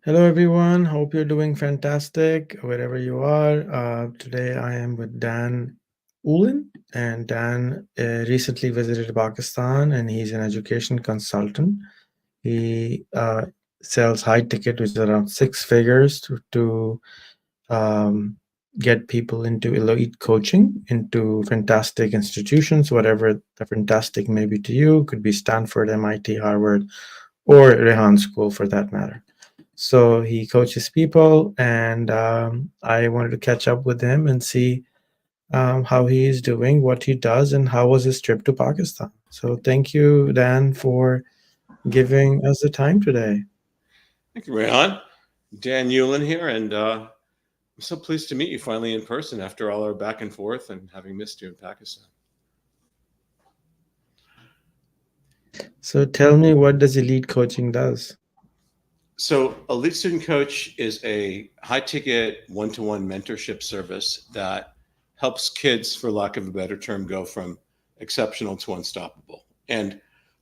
Hello, everyone. Hope you're doing fantastic wherever you are. Today, I am with Dan Ulin, and Dan recently visited Pakistan, and he's an education consultant. He sells high ticket, which is around six figures, to um, get people into elite coaching, into fantastic institutions, whatever the fantastic may be to you. Could be Stanford, MIT, Harvard, or Rehan School for that matter. So he coaches people, and I wanted to catch up with him and see how he is doing, what he does, and how was his trip to Pakistan. So thank you, Dan, for giving us the time today. Thank you, Rehan. Dan Ulin here, and I'm so pleased to meet you finally in person after all our back and forth and having missed you in Pakistan. So tell me, what does elite coaching does? So, Elite Student Coach is a high ticket one to one mentorship service that helps kids, for lack of a better term, go from exceptional to unstoppable. And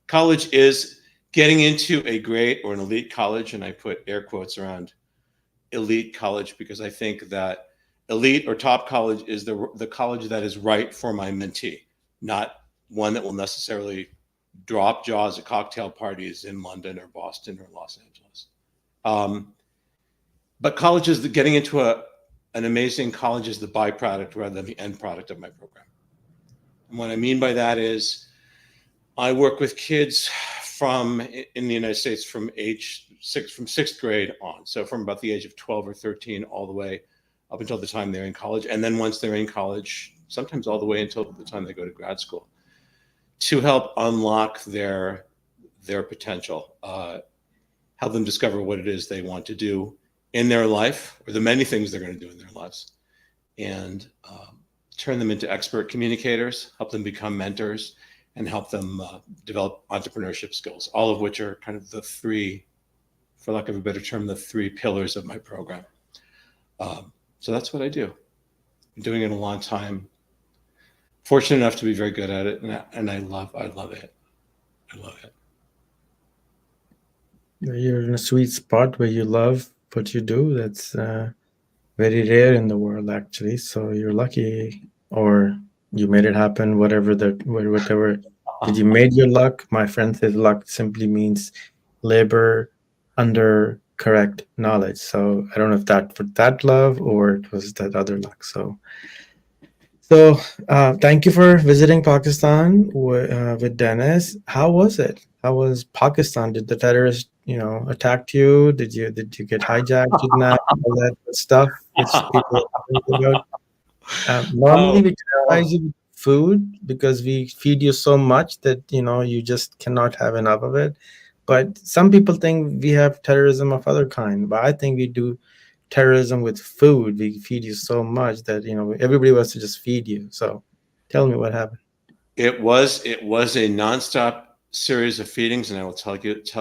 college is getting into a great or an elite college, and I put air quotes around elite college because I think that elite or top college is the college that is right for my mentee, not one that will necessarily drop jaws at cocktail parties in London or Boston or Los Angeles. Um, but college is getting into an amazing college is the byproduct rather than the end product of my program. And what I mean by that is I work with kids from in the United States from sixth grade on. So from about the age of 12 or 13 all the way up until the time they're in college. And then once they're in college, sometimes all the way until the time they go to grad school, to help unlock their potential, help them discover what it is they want to do in their life, or the many things they're going to do in their lives, and turn them into expert communicators, help them become mentors, and help them develop entrepreneurship skills, all of which are kind of the three, for lack of a better term, the three pillars of my program. So that's what I do. Been doing it a long time. Fortunate enough to be very good at it, and I love it. I love it. You're in a sweet spot where you love what you do. That's very rare in the world, actually. So you're lucky, or you made it happen. Whatever. Did you made your luck? My friend says luck simply means labor under correct knowledge. So I don't know if that for that love or it was that other luck. So thank you for visiting Pakistan with Dennis. How was it? How was Pakistan? Did the terrorists, attacked you? Did you get hijacked, kidnapped, all that stuff, which people are talking about? Normally, Oh, we terrorize you with food because we feed you so much that you just cannot have enough of it. But some people think we have terrorism of other kind. But I think we do terrorism with food. We feed you so much that everybody wants to just feed you. So, tell me what happened. it was a nonstop series of feedings, and I will tell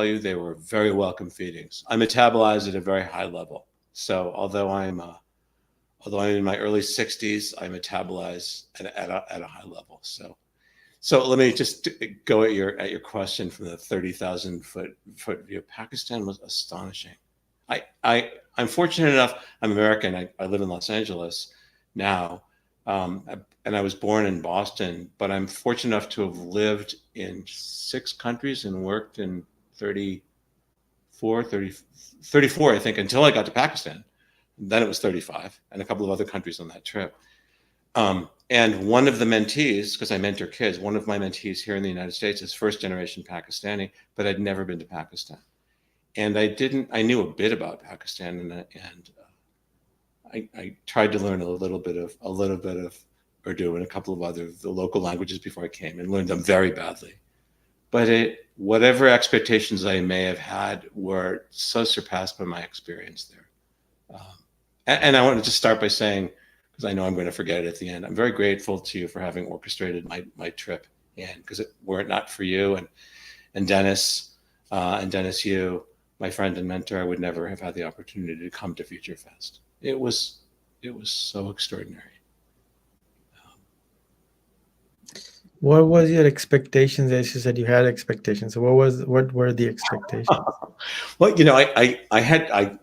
you they were very welcome feedings. I metabolize at a very high level, so although I'm in my early 60s, I metabolize at a high level. So let me just go at your question from the 30,000 foot view. Pakistan was astonishing. I'm fortunate enough. I'm American. I live in Los Angeles now, and I was born in Boston. But I'm fortunate enough to have lived in 6 countries and worked in 34, 30, 34, I think, until I got to Pakistan. Then it was 35, and a couple of other countries on that trip. And one of the mentees, because I mentor kids, one of my mentees here in the United States is first generation Pakistani, but I'd never been to Pakistan. And I knew a bit about Pakistan, and I tried to learn a little bit of Urdu and a couple of other the local languages before I came, and learned them very badly. But whatever expectations I may have had were so surpassed by my experience there. Um, and I wanted to start by saying, because I know I'm going to forget it at the end, I'm very grateful to you for having orchestrated my trip. And because were it not for you and Dennis and Dennis, you, my friend and mentor, I would never have had the opportunity to come to Future Fest. It was so extraordinary. What was your expectations? As you said, you had expectations. So what were the expectations? Well, I had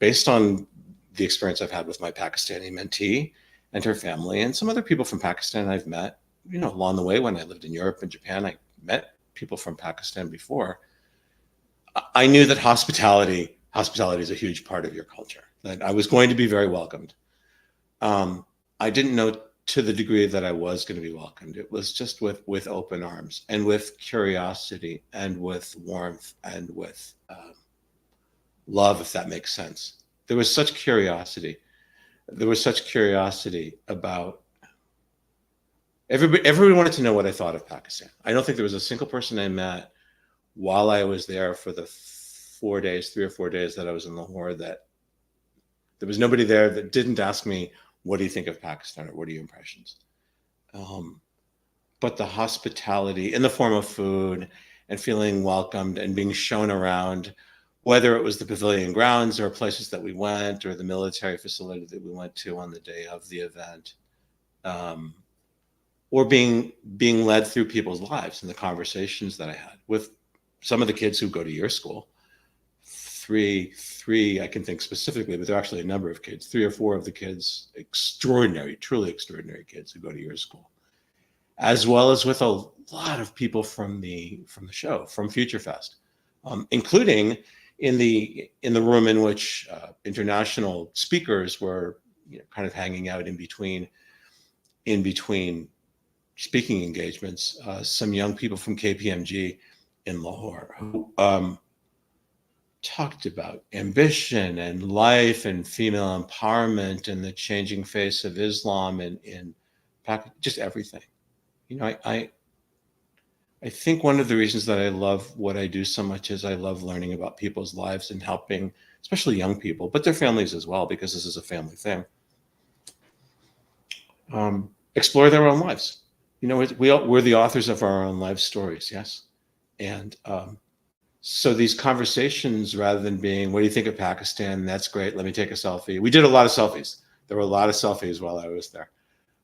based on the experience I've had with my Pakistani mentee and her family and some other people from Pakistan I've met, along the way when I lived in Europe and Japan, I met people from Pakistan before. I knew that hospitality is a huge part of your culture, that I was going to be very welcomed. I didn't know to the degree that I was going to be welcomed. It was just with open arms and with curiosity and with warmth and with love, if that makes sense. There was such curiosity. There was such curiosity about everybody. Everybody wanted to know what I thought of Pakistan. I don't think there was a single person I met while I was there for the 3 or 4 days that I was in Lahore, that there was nobody there that didn't ask me, what do you think of Pakistan, or what are your impressions? But the hospitality in the form of food and feeling welcomed and being shown around, whether it was the pavilion grounds or places that we went or the military facility that we went to on the day of the event, or being led through people's lives and the conversations that I had with some of the kids who go to your school. Three I can think specifically, but there are actually a number of kids, 3 or 4 of the kids, extraordinary, truly extraordinary kids who go to your school, as well as with a lot of people from the show, from Future Fest, including in the room in which international speakers were kind of hanging out in between speaking engagements. Some young people from KPMG in Lahore who talked about ambition and life and female empowerment and the changing face of Islam and in just everything. I think one of the reasons that I love what I do so much is I love learning about people's lives and helping, especially young people, but their families as well, because this is a family thing, explore their own lives. We're the authors of our own life stories, yes? And so these conversations, rather than being, what do you think of Pakistan? That's great. Let me take a selfie. We did a lot of selfies. There were a lot of selfies while I was there.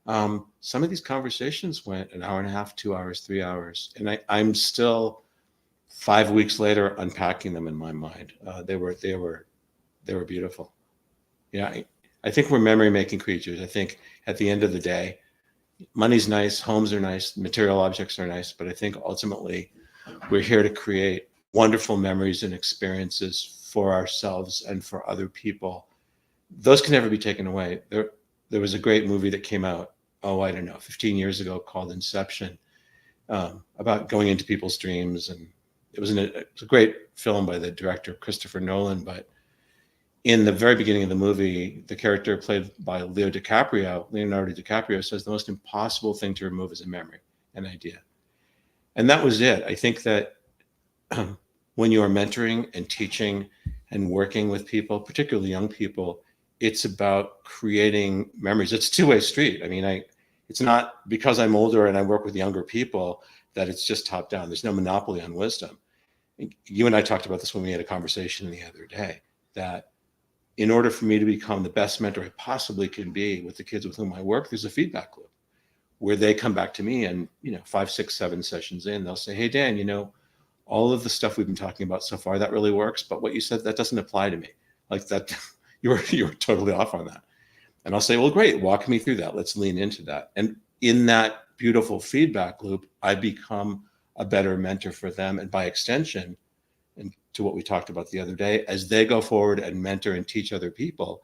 Some of these conversations went an hour and a half, 2 hours, 3 hours. And I'm still 5 weeks later unpacking them in my mind. They were beautiful. Yeah. I think we're memory making creatures. I think at the end of the day, money's nice, homes are nice, material objects are nice, but I think ultimately we're here to create wonderful memories and experiences for ourselves and for other people. Those can never be taken away. There was a great movie that came out, 15 years ago, called Inception, about going into people's dreams. And it was a great film by the director, Christopher Nolan. But in the very beginning of the movie, the character played by Leonardo DiCaprio, says the most impossible thing to remove is a memory, an idea. And that was it. I think that when you are mentoring and teaching and working with people, particularly young people, it's about creating memories. It's a two-way street. I mean, it's not because I'm older and I work with younger people that it's just top down. There's no monopoly on wisdom. You and I talked about this when we had a conversation the other day, that in order for me to become the best mentor I possibly can be with the kids with whom I work, there's a feedback loop where they come back to me and, 5, 6, 7 sessions in, they'll say, hey, Dan, all of the stuff we've been talking about so far, that really works. But what you said, that doesn't apply to me. Like that, you're totally off on that. And I'll say, well, great, walk me through that. Let's lean into that. And in that beautiful feedback loop, I become a better mentor for them. And by extension, and to what we talked about the other day, as they go forward and mentor and teach other people,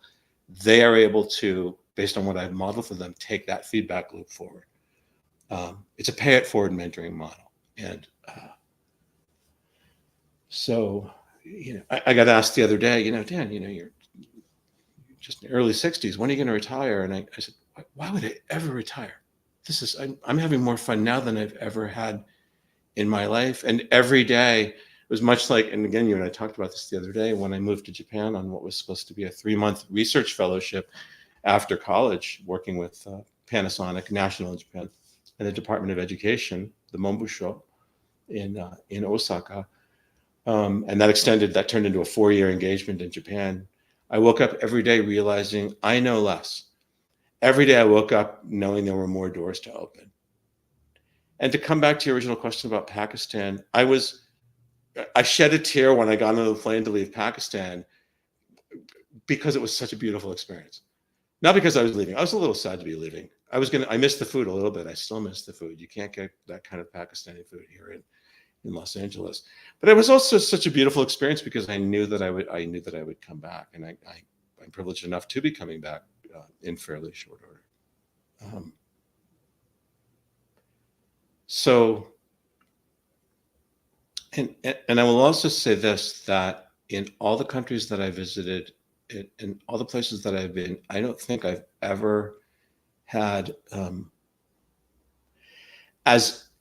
they are able to, based on what I've modeled for them, take that feedback loop forward. It's a pay it forward mentoring model. And so, I got asked the other day, Dan, you're just in the early 60s. When are you going to retire? And I said, why would I ever retire? I'm having more fun now than I've ever had in my life. And every day it was much like, and again, you and I talked about this the other day, when I moved to Japan on what was supposed to be a 3-month research fellowship after college, working with Panasonic National in Japan and the Department of Education, the Mombusho in Osaka. And that turned into a 4-year engagement in Japan. I woke up every day realizing I know less. Every day I woke up knowing there were more doors to open. And to come back to your original question about Pakistan, I shed a tear when I got on the plane to leave Pakistan, because it was such a beautiful experience. Not because I was leaving. I was a little sad to be leaving. I missed the food a little bit. I still miss the food. You can't get that kind of Pakistani food here in Los Angeles. But it was also such a beautiful experience because I knew that I would come back, and I'm privileged enough to be coming back in fairly short order. And I will also say this, that in all the countries that I visited, in all the places that I've been, I don't think I've ever had,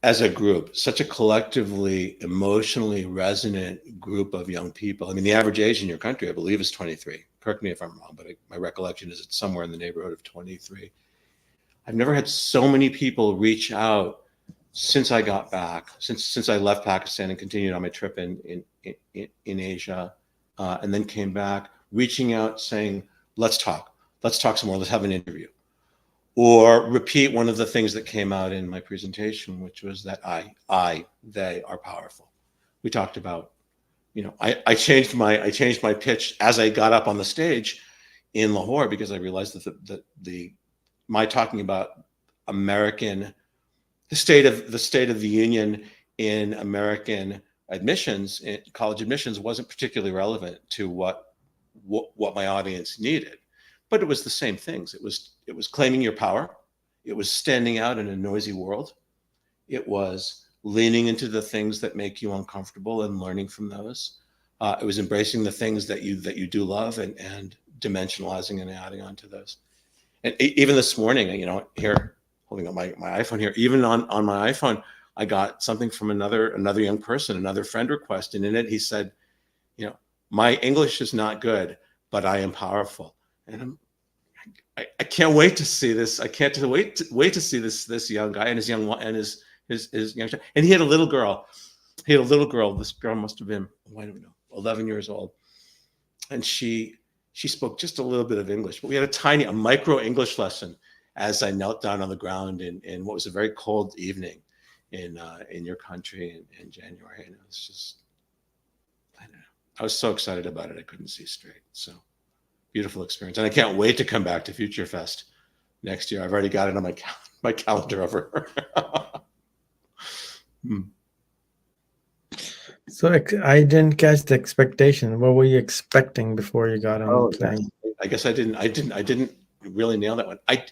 as a group, such a collectively emotionally resonant group of young people. I mean, the average age in your country, I believe, is 23. Correct me if I'm wrong, but my recollection is it's somewhere in the neighborhood of 23. I've never had so many people reach out since I got back, since I left Pakistan and continued on my trip in Asia, and then came back, reaching out saying, let's talk some more, let's have an interview. Or repeat one of the things that came out in my presentation, which was that they are powerful. We talked about, I changed my pitch as I got up on the stage in Lahore, because I realized that my talking about American, the state of the union in American admissions, in college admissions, wasn't particularly relevant to what my audience needed. But it was the same things. It was claiming your power. It was standing out in a noisy world. It was leaning into the things that make you uncomfortable and learning from those. It was embracing the things that you do love and dimensionalizing and adding on to those. And even this morning, here, holding up my iPhone here, even on my iPhone, I got something from another young person, another friend request. And in it, he said, my English is not good, but I am powerful. And I can't wait to see this. I can't wait to see this young guy and his young child. And he had a little girl. This girl must have been, I don't know, 11 years old. And she spoke just a little bit of English, but we had a micro English lesson as I knelt down on the ground in what was a very cold evening in your country in January. And it was just, I don't know. I was so excited about it. I couldn't see straight. So beautiful experience. And I can't wait to come back to Future Fest next year. I've already got it on my calendar over. So I didn't catch the expectation. What were you expecting before you got on the plane? I guess I didn't really nail that one. I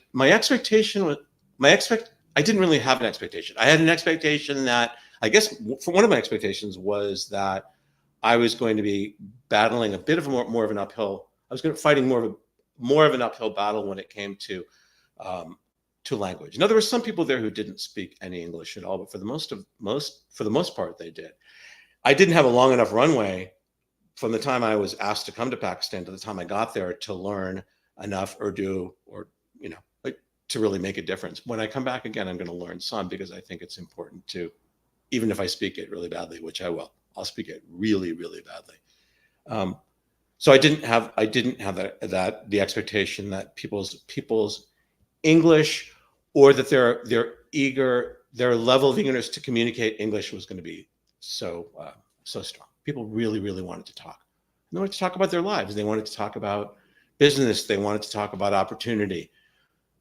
didn't really have an expectation. I had an expectation that, I guess, for one of my expectations was that I was going to be battling a bit of more of an uphill. I was going to fighting more of an uphill battle when it came to language. Now, there were some people there who didn't speak any English at all, but for the most part, they did. I didn't have a long enough runway from the time I was asked to come to Pakistan to the time I got there to learn enough Urdu or to really make a difference. When I come back again, I'm going to learn some, because I think it's important to, even if I speak it really badly, which I will, I'll speak it really, really badly. So I didn't have the expectation that people's English, or that their level of eagerness to communicate English was going to be so strong. People really, really wanted to talk. They wanted to talk about their lives. They wanted to talk about business. They wanted to talk about opportunity.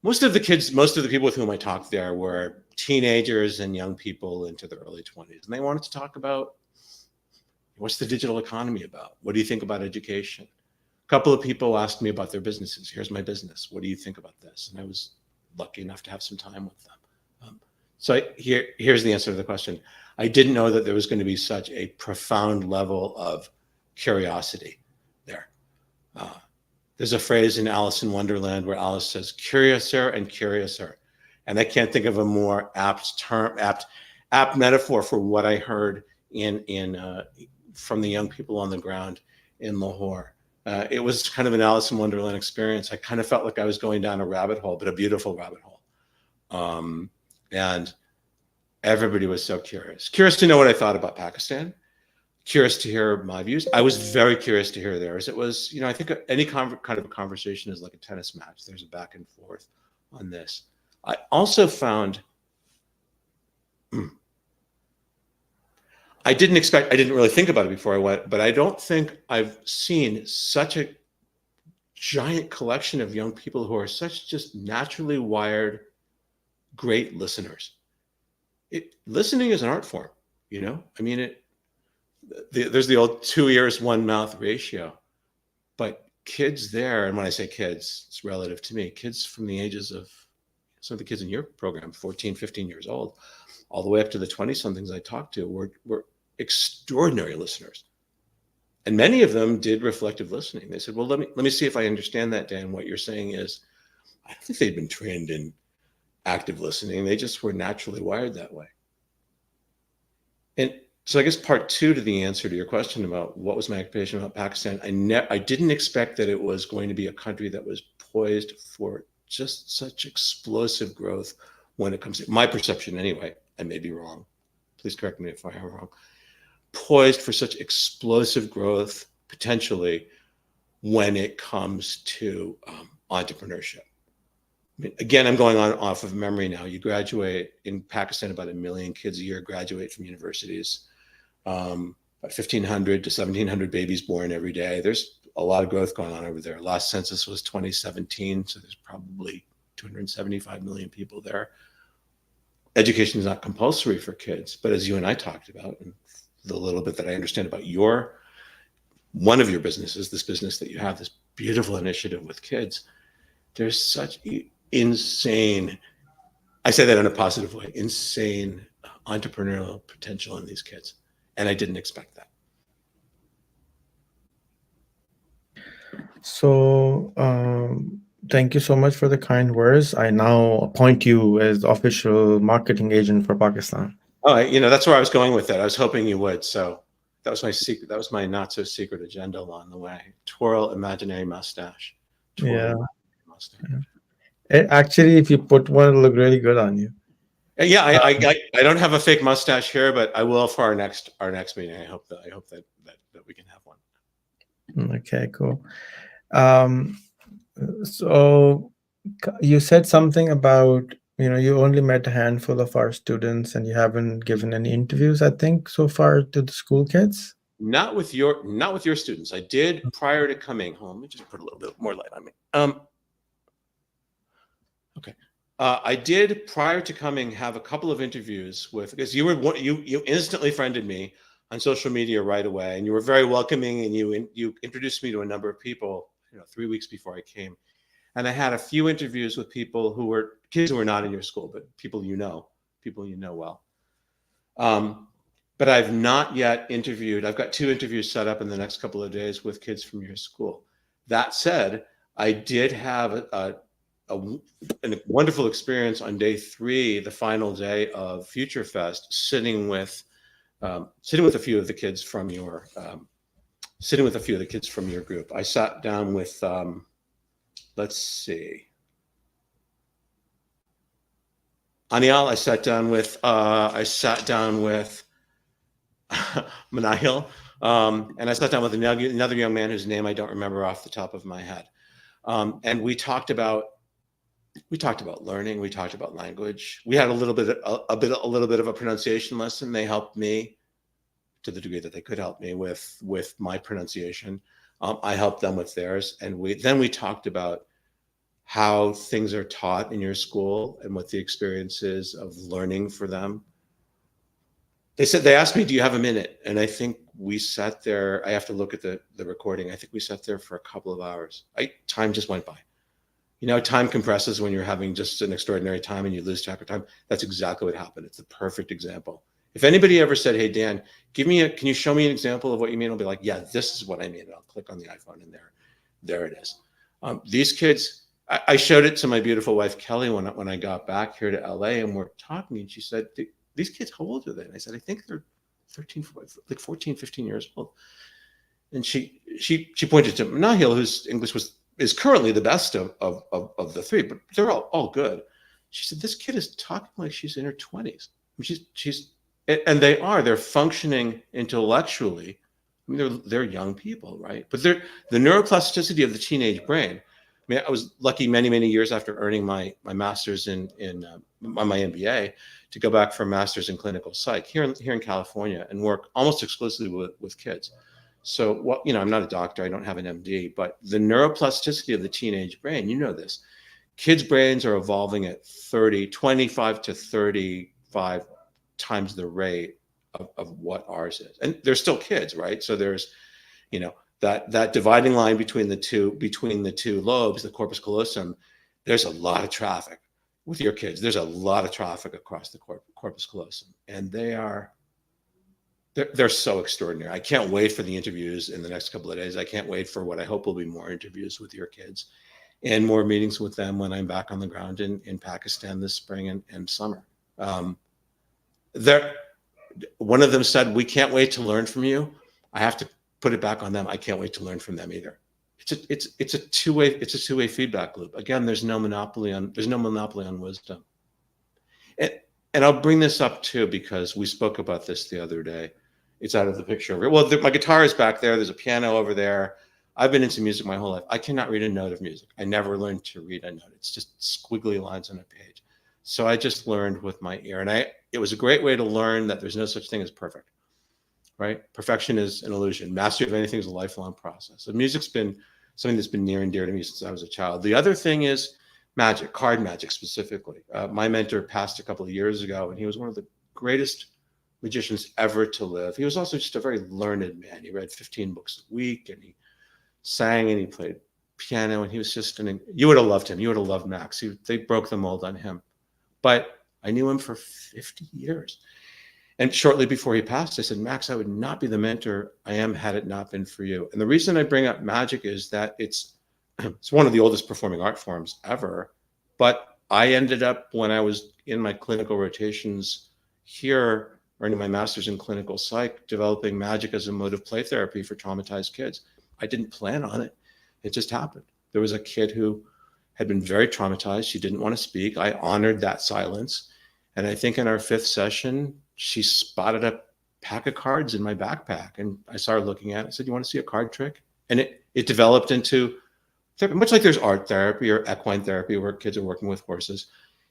Most of the people with whom I talked there were teenagers and young people into their early 20s. And they wanted to talk about, what's the digital economy about? What do you think about education? A couple of people asked me about their businesses. Here's my business. What do you think about this? And I was lucky enough to have some time with them. Here's the answer to the question. I didn't know that there was going to be such a profound level of curiosity there. There's a phrase in Alice in Wonderland where Alice says, "Curiouser and curiouser," and I can't think of a more apt metaphor for what I heard from the young people on the ground in Lahore. It was kind of an Alice in Wonderland experience. I kind of felt like I was going down a rabbit hole, but a beautiful rabbit hole. And everybody was so curious to know what I thought about Pakistan, curious to hear my views. I was very curious to hear theirs. It was, I think any kind of a conversation is like a tennis match. There's a back and forth on this. I also found, I didn't really think about it before I went, but I don't think I've seen such a giant collection of young people who are such just naturally wired, great listeners. Listening is an art form, you know? I mean, there's the old 2 ears, 1 mouth ratio, but kids there, and when I say kids, it's relative to me, kids from the ages of some of the kids in your program, 14, 15 years old, all the way up to the 20-somethings I talked to were extraordinary listeners. And many of them did reflective listening. They said, well, let me see if I understand that, Dan. What you're saying is, I don't think they'd been trained in active listening. They just were naturally wired that way. And so I guess part 2 to the answer to your question about what was my occupation about Pakistan, I didn't expect that it was going to be a country that was poised for just such explosive growth when it comes to my perception anyway. I may be wrong. Please correct me if I am wrong. Poised for such explosive growth potentially when it comes to entrepreneurship. I mean, again, I'm going on off of memory now. You graduate in Pakistan, about 1 million kids a year graduate from universities. About 1,500 to 1,700 babies born every day. There's a lot of growth going on over there. Last census was 2017, so there's probably 275 million people there. Education is not compulsory for kids, but as you and I talked about, and the little bit that I understand about one of your businesses, this business that you have, this beautiful initiative with kids, there's such insane, I say that in a positive way, insane entrepreneurial potential in these kids. And I didn't expect that. So, thank you so much for the kind words. I now appoint you as the official marketing agent for Pakistan. Oh, that's where I was going with that. I was hoping you would. So that was my secret. That was my not so secret agenda along the way. Twirl imaginary mustache. Twirl Yeah. mustache. Actually, if you put one, it'll look really good on you. Yeah, I don't have a fake mustache here, but I will for our next meeting. I hope that we can have one. Okay, cool. So you said something about, you only met a handful of our students and you haven't given any interviews, I think, so far to the school kids. Not with your students. I did prior to coming home. Let me just put a little bit more light on me. Okay. I did prior to coming have a couple of interviews because you instantly friended me on social media right away, and you were very welcoming, and you introduced me to a number of people 3 weeks before I came, and I had a few interviews with people who were kids who were not in your school, but people you know well. But I've not yet interviewed. I've got 2 interviews set up in the next couple of days with kids from your school. That said, I did have a wonderful experience on day 3, the final day of Future Fest, sitting with a few of the kids from your group. I sat down with let's see, Anial. I sat down with Manahil, and I sat down with another young man whose name I don't remember off the top of my head, and we talked about learning. We talked about language. We had a little bit of a pronunciation lesson. They helped me to the degree that they could help me with my pronunciation. I helped them with theirs, and we talked about how things are taught in your school and what the experience is of learning for them. They asked me, "Do you have a minute?" And I think we sat there. I have to look at the recording. I think we sat there for a couple of hours. Time just went by. Time compresses when you're having just an extraordinary time and you lose track of time. That's exactly what happened. It's the perfect example. If anybody ever said, "Hey, Dan, can you show me an example of what you mean?" I'll be like, "Yeah, this is what I mean." And I'll click on the iPhone and there it is. These kids, I showed it to my beautiful wife, Kelly, when I got back here to LA, and we're talking, and she said, "These kids, how old are they?" And I said, "I think they're 13, like 14, 15 years old." And she pointed to Nahil, whose English is currently the best of the 3, but they're all good. She said, "This kid is talking like she's in her 20s. I mean, and they're functioning intellectually. I mean, they're young people, right? But the neuroplasticity of the teenage brain. I mean, I was lucky many years after earning my master's in my MBA to go back for a master's in clinical psych here in California and work almost exclusively with kids. So, what I'm not a doctor, I don't have an MD, but the neuroplasticity of the teenage brain, you know this. Kids' brains are evolving at 25 to 35 times the rate of what ours is. And they're still kids, right? So there's, you know, that dividing line between the two lobes, the corpus callosum, there's a lot of traffic with your kids. There's a lot of traffic across the corpus callosum, and they're so extraordinary. I can't wait for the interviews in the next couple of days. I can't wait for what I hope will be more interviews with your kids and more meetings with them when I'm back on the ground in Pakistan this spring and summer. Um, there, one of them said, "We can't wait to learn from you." I have to put it back on them. I can't wait to learn from them either. It's a two-way feedback loop. Again, there's no monopoly on wisdom. And, and I'll bring this up too because we spoke about this the other day. It's out of the picture over here. Well, my guitar is back there. There's a piano over there. I've been into music my whole life. I cannot read a note of music. I never learned to read a note. It's just squiggly lines on a page. So I just learned with my ear. And it was a great way to learn that there's no such thing as perfect, right? Perfection is an illusion. Mastery of anything is a lifelong process. So music's been something that's been near and dear to me since I was a child. The other thing is magic, card magic specifically. My mentor passed a couple of years ago, and he was one of the greatest magicians ever to live. He was also just a very learned man. He read 15 books a week, and he sang and he played piano, and he was just you would have loved him. You would have loved Max. They broke the mold on him. But I knew him for 50 years. And shortly before he passed, I said, "Max, I would not be the mentor I am had it not been for you." And the reason I bring up magic is that it's one of the oldest performing art forms ever. But I ended up, when I was in my clinical rotations here, earning my master's in clinical psych, developing magic as a mode of play therapy for traumatized kids. I didn't plan on it. It just happened. There was a kid who had been very traumatized. She didn't want to speak. I honored that silence. And I think in our fifth session, she spotted a pack of cards in my backpack. And I started looking at it. I said, "You want to see a card trick?" And it developed into, much like there's art therapy or equine therapy where kids are working with horses,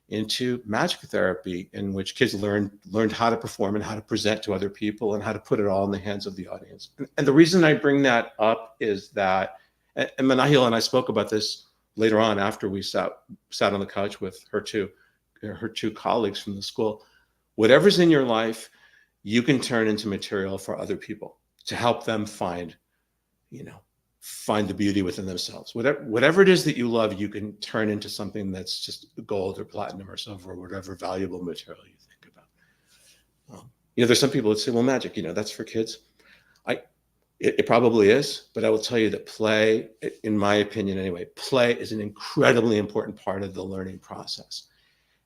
into magic therapy in which kids learned how to perform and how to present to other people and how to put it all in the hands of the audience. And the reason I bring that up is that, and Manahil and I spoke about this later on after we sat on the couch with her two colleagues from the school. Whatever's in your life, you can turn into material for other people to help them find the beauty within themselves. Whatever it is that you love, you can turn into something that's just gold or platinum or silver or whatever valuable material you think about. There's some people that say, "Well, magic, that's for kids." It probably is, but I will tell you that play, in my opinion anyway, play is an incredibly important part of the learning process.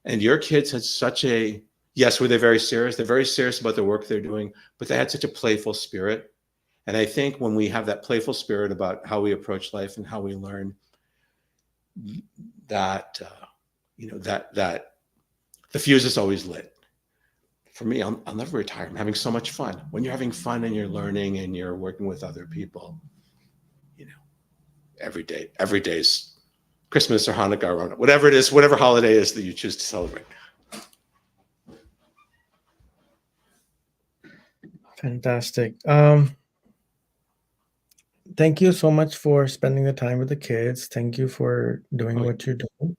And your kids had yes, were they very serious? They're very serious about the work they're doing, but they had such a playful spirit. And I think when we have that playful spirit about how we approach life and how we learn, that the fuse is always lit. For me, I'll never retire. I'm having so much fun. When you're having fun and you're learning and you're working with other people, every day's Christmas or Hanukkah or whatever it is, whatever holiday it is that you choose to celebrate. Fantastic. Thank you so much for spending the time with the kids. Thank you for doing what you're doing.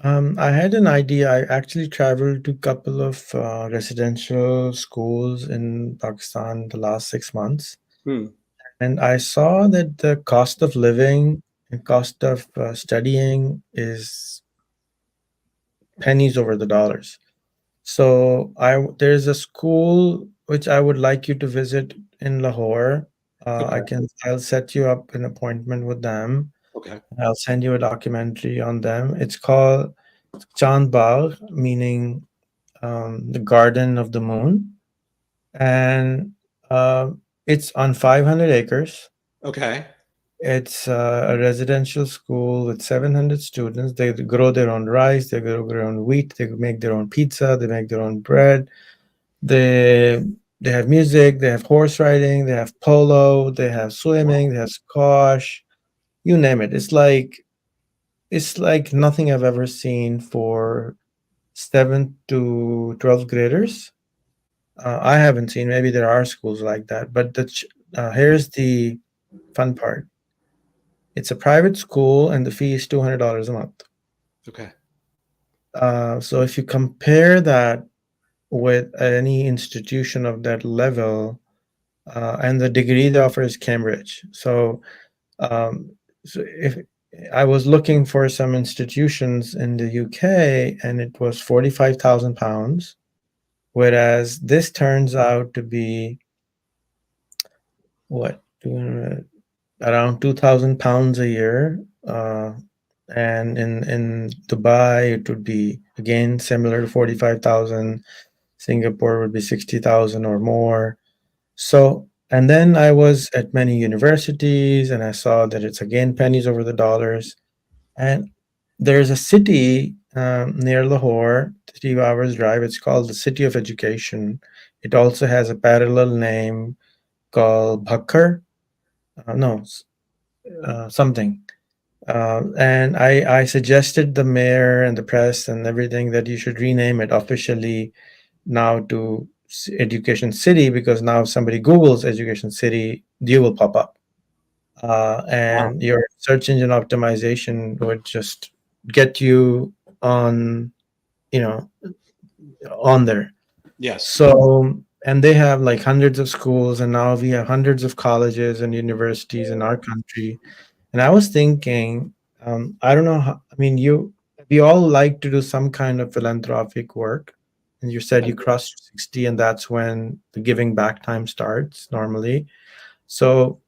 I had an idea. I actually traveled to a couple of residential schools in Pakistan the last 6 months, and I saw that the cost of living and cost of studying is pennies over the dollars. So there's a school which I would like you to visit in Lahore. I'll set you up an appointment with them. Okay. I'll send you a documentary on them. It's called Chand Bagh, meaning the Garden of the Moon, and it's on 500 acres. Okay. It's a residential school with 700 students. They grow their own rice, they grow their own wheat, they make their own pizza, they make their own bread. They have music, they have horse riding, they have polo, they have swimming, they have squash, you name it. It's like nothing I've ever seen for 7th to 12th graders. I haven't seen. Maybe there are schools like that, but Here's the fun part. It's a private school, and the fee is $200 a month. Okay. So if you compare that with any institution of that level, and the degree they offer is Cambridge. Um, so if I was looking for some institutions in the UK, and it was £45,000, whereas this turns out to be what, around £2,000 a year. And in Dubai, it would be again similar to 45,000. Singapore would be 60,000 or more. So, and then I was at many universities, and I saw that it's again pennies over the dollars. And there's a city near Lahore, 3 hours drive. It's called the City of Education. It also has a parallel name called Bhakkar. No, something. And I suggested the mayor and the press and everything that you should rename it officially now to Education City, because now if somebody Googles Education City, you will pop up. Wow. And your search engine optimization would just get you on, you know, on there. Yes. So, and they have like hundreds of schools, and now we have hundreds of colleges and universities in our country. And I was thinking, I don't know how, I mean, we all like to do some kind of philanthropic work. And you said you crossed 60, and that's when the giving back time starts normally. So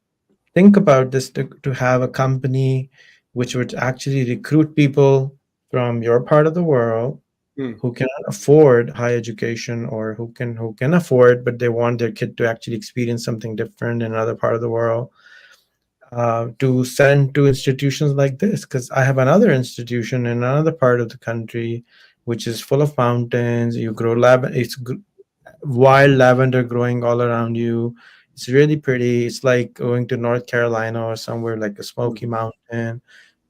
think about this, to have a company which would actually recruit people from your part of the world Hmm. who cannot afford high education, or who can afford, but they want their kid to actually experience something different in another part of the world, to send to institutions like this. Because I have another institution in another part of the country which is full of mountains. You grow wild lavender growing all around you. It's really pretty. It's like going to North Carolina or somewhere like a Hmm. Smoky Mountain.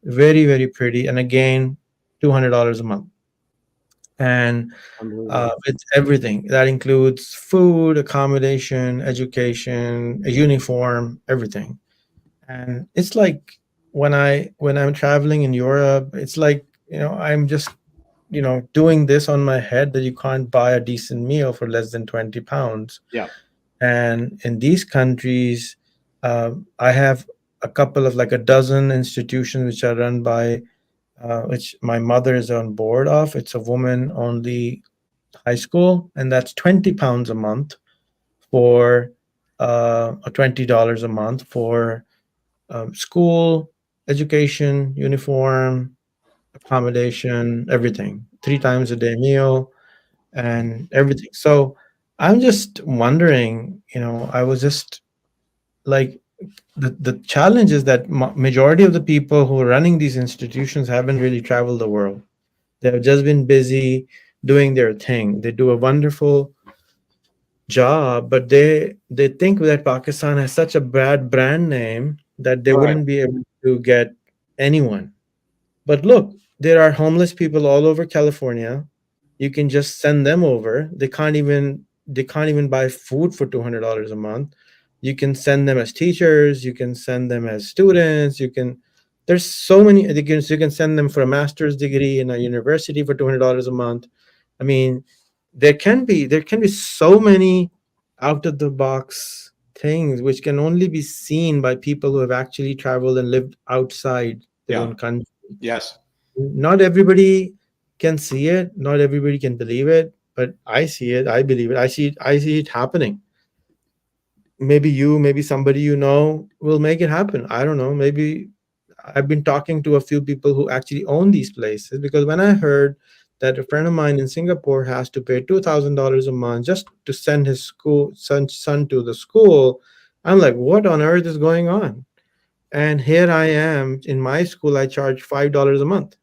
Very, very pretty. And again, $200 a month. And Unbelievable. it's everything that includes food, accommodation, education, a uniform, everything. And it's like when I'm traveling in Europe, it's like, I'm just, doing this on my head that you can't buy a decent meal for less than 20 pounds. Yeah. And in these countries, I have a couple of, like, a dozen institutions which are run by, which my mother is on board of. It's a woman only high school, and that's 20 pounds a month for, or $20 a month for, school, education, uniform, accommodation, everything, 3 times a day meal, and everything. So I'm just wondering, I was just like, the challenge is that majority of the people who are running these institutions haven't really traveled the world. They've just been busy doing their thing. They do a wonderful job, but they think that Pakistan has such a bad brand name that they Right. wouldn't be able to get anyone. But look, there are homeless people all over California. You can just send them over. They can't even buy food for $200 a month. You can send them as teachers, you can send them as students, there's so many, you can send them for a master's degree in a university for $200 a month. I mean, there can be so many out of the box things which can only be seen by people who have actually traveled and lived outside their Yeah. own country. Yes. Not everybody can see it, not everybody can believe it, but I see it, I believe it, I see it happening. Maybe somebody will make it happen. I don't know. Maybe I've been talking to a few people who actually own these places, because when I heard that a friend of mine in Singapore has to pay $2,000 a month just to send his son to the school, I'm like, what on earth is going on? And here I am in my school, I charge $5 a month,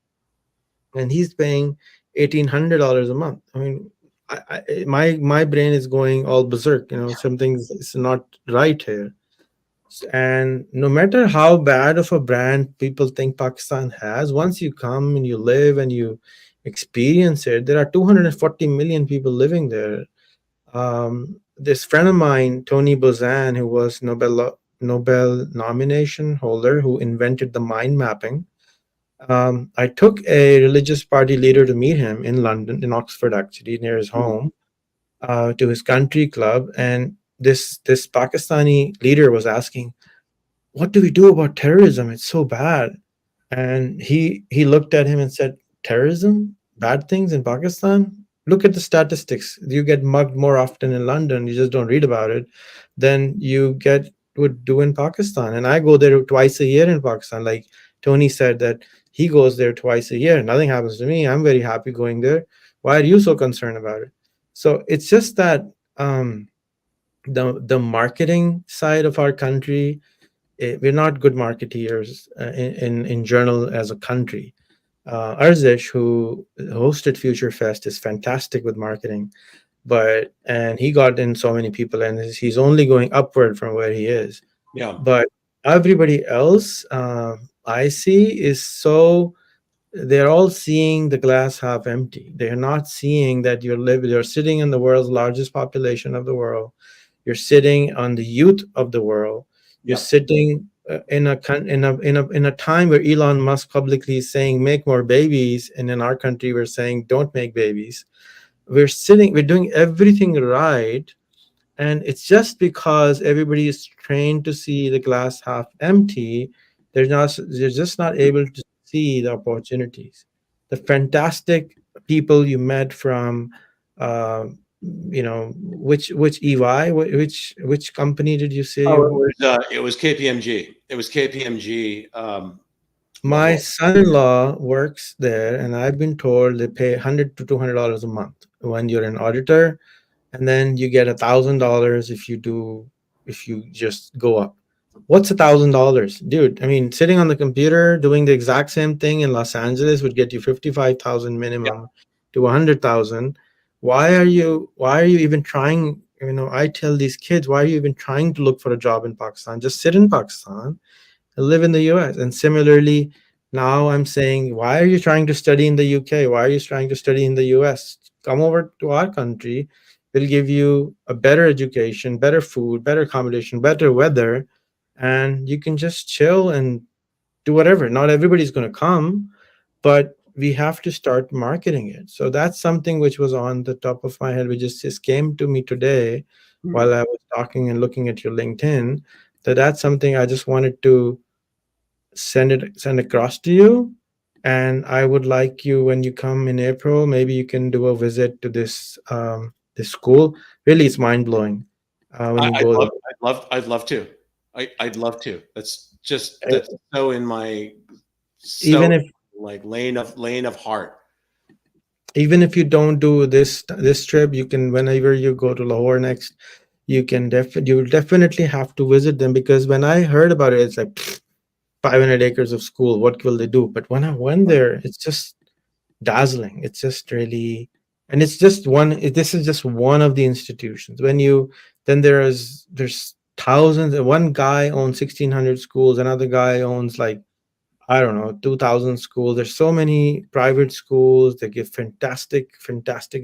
and he's paying $1,800 a month. I mean, my brain is going all berserk. Something's is not right here. And no matter how bad of a brand people think Pakistan has, once you come and you live and you experience it, there are 240 million people living there. this friend of mine, Tony Buzan, who was Nobel nomination holder, who invented the mind mapping. I took a religious party leader to meet him in London, in Oxford, actually, near his Mm. home, to his country club. And this Pakistani leader was asking, "What do we do about terrorism? It's so bad." And he looked at him and said, "Terrorism, bad things in Pakistan. Look at the statistics. You get mugged more often in London. You just don't read about it than you get would do in Pakistan." And I go there twice a year in Pakistan. Like Tony said that he goes there twice a year. Nothing happens to me. I'm very happy going there. Why are you so concerned about it? So it's just that um, the marketing side of our country, we're not good marketeers in journal as a country. Arzish, who hosted Future Fest, is fantastic with marketing, but and he got in so many people, and he's only going upward from where he is. Yeah. But everybody else I see is so they're all seeing the glass half empty. They're not seeing that you're sitting in the world's largest population of the world. You're sitting on the youth of the world. You're Yeah. sitting in a time where Elon Musk publicly is saying make more babies, and in our country we're saying don't make babies. We're doing everything right, and it's just because everybody is trained to see the glass half empty. They're just not able to see the opportunities, the fantastic people you met from uh, which which company did you say Oh, you it was KPMG. It was KPMG, My Lahore. son-in-law works there, and I've been told they pay $100 to $200 a month when you're an auditor, and then you get $1,000 if you just go up. What's $1,000, dude? I mean, sitting on the computer doing the exact same thing in Los Angeles would get you 55,000 Yeah. minimum to 100,000. Why are you even trying? I tell these kids, why are you even trying to look for a job in Pakistan? Just sit in Pakistan live in the US. And similarly, now I'm saying, why are you trying to study in the UK? Why are you trying to study in the US? Come over to our country. We'll give you a better education, better food, better accommodation, better weather, and you can just chill and do whatever. Not everybody's going to come, but we have to start marketing it. So that's something which was on the top of my head, which just came to me today Hmm. while I was talking and looking at your LinkedIn. That's something I just wanted to send across to you. And I would like you, when you come in April, maybe you can do a visit to this school. Really, it's mind blowing when you I'd go love, there. I'd love to. I'd love to. Uh, That's so in my so Even if like lane of heart. even if you don't do this trip, you can, whenever you go to Lahore next, you will definitely have to visit them, because when I heard about it, it's like 500 acres of school. What will they do? But when I went there, it's just dazzling. It's just really, and it's just this is just one of the institutions. Then there's thousands. One guy owns 1,600 schools. Another guy owns, like, I don't know, 2,000 schools. There's so many private schools. They give fantastic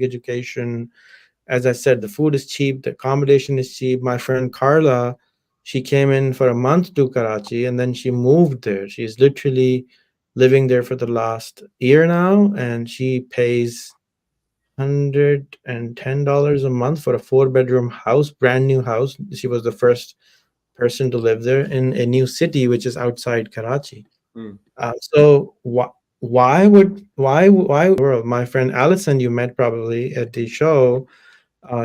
education. As I said, the food is cheap, the accommodation is cheap. My friend Carla, she came in for a month to Karachi, and then she moved there. She's literally living there for the last year now, and she pays $110 a month for a 4-bedroom house, brand new house. She was the first person to live there in a new city, which is outside Karachi. Mm. So why world? My friend Allison, you met probably at the show.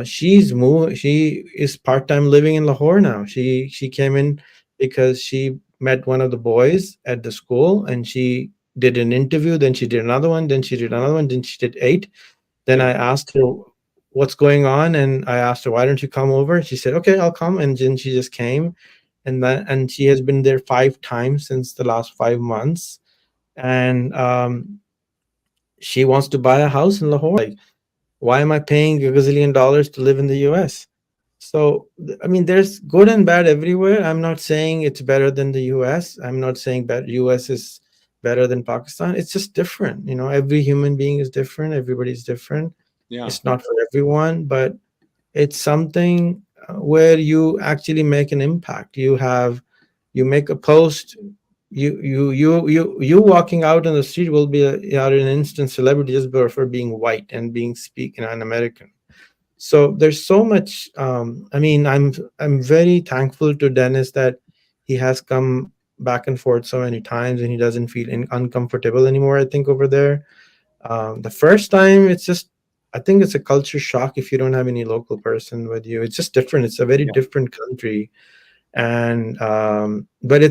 She is part-time living in Lahore now. She came in because she met one of the boys at the school, and she did an interview, then she did another one, then she did another one, then she did 8. Then Yeah. I asked her what's going on, and I asked her, why don't you come over? She said, okay, I'll come. And then she just came, and she has been there 5 times since the last 5 months. And she wants to buy a house in Lahore. Like, why am I paying a gazillion dollars to live in the US? So, I mean, there's good and bad everywhere. I'm not saying it's better than the US. I'm not saying that US is better than Pakistan. It's just different. Every human being is different. Everybody's different. Yeah. It's not for everyone, but It's something where you actually make an impact. You make a post. You walking out on the street will be are an instant celebrity just for being white and being speaking an American. So there's so much. I mean, I'm very thankful to Dennis that he has come back and forth so many times and he doesn't feel uncomfortable anymore. I think over there, the first time it's just, I think it's a culture shock if you don't have any local person with you. It's just different. It's a very Yeah. different country, and but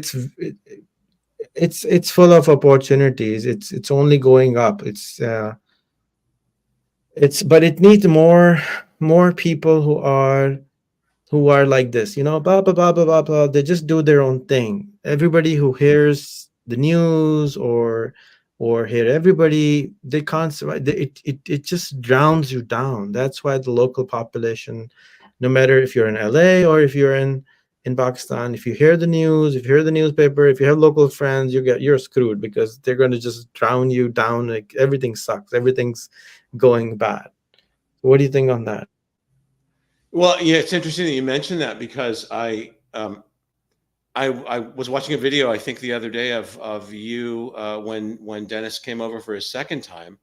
it's full of opportunities. It's only going up. It's but it needs more people who are like this, blah blah blah blah blah blah. They just do their own thing. Everybody who hears the news or hear everybody, they can't survive. It just drowns you down. That's why the local population, no matter if you're in LA or if you're in Pakistan, if you hear the news, if you hear the newspaper, if you have local friends, you're screwed because they're going to just drown you down. Like everything sucks. Everything's going bad. What do you think on that? Well, yeah, it's interesting that you mentioned that because I was watching a video I think the other day of you when Dennis came over for his second time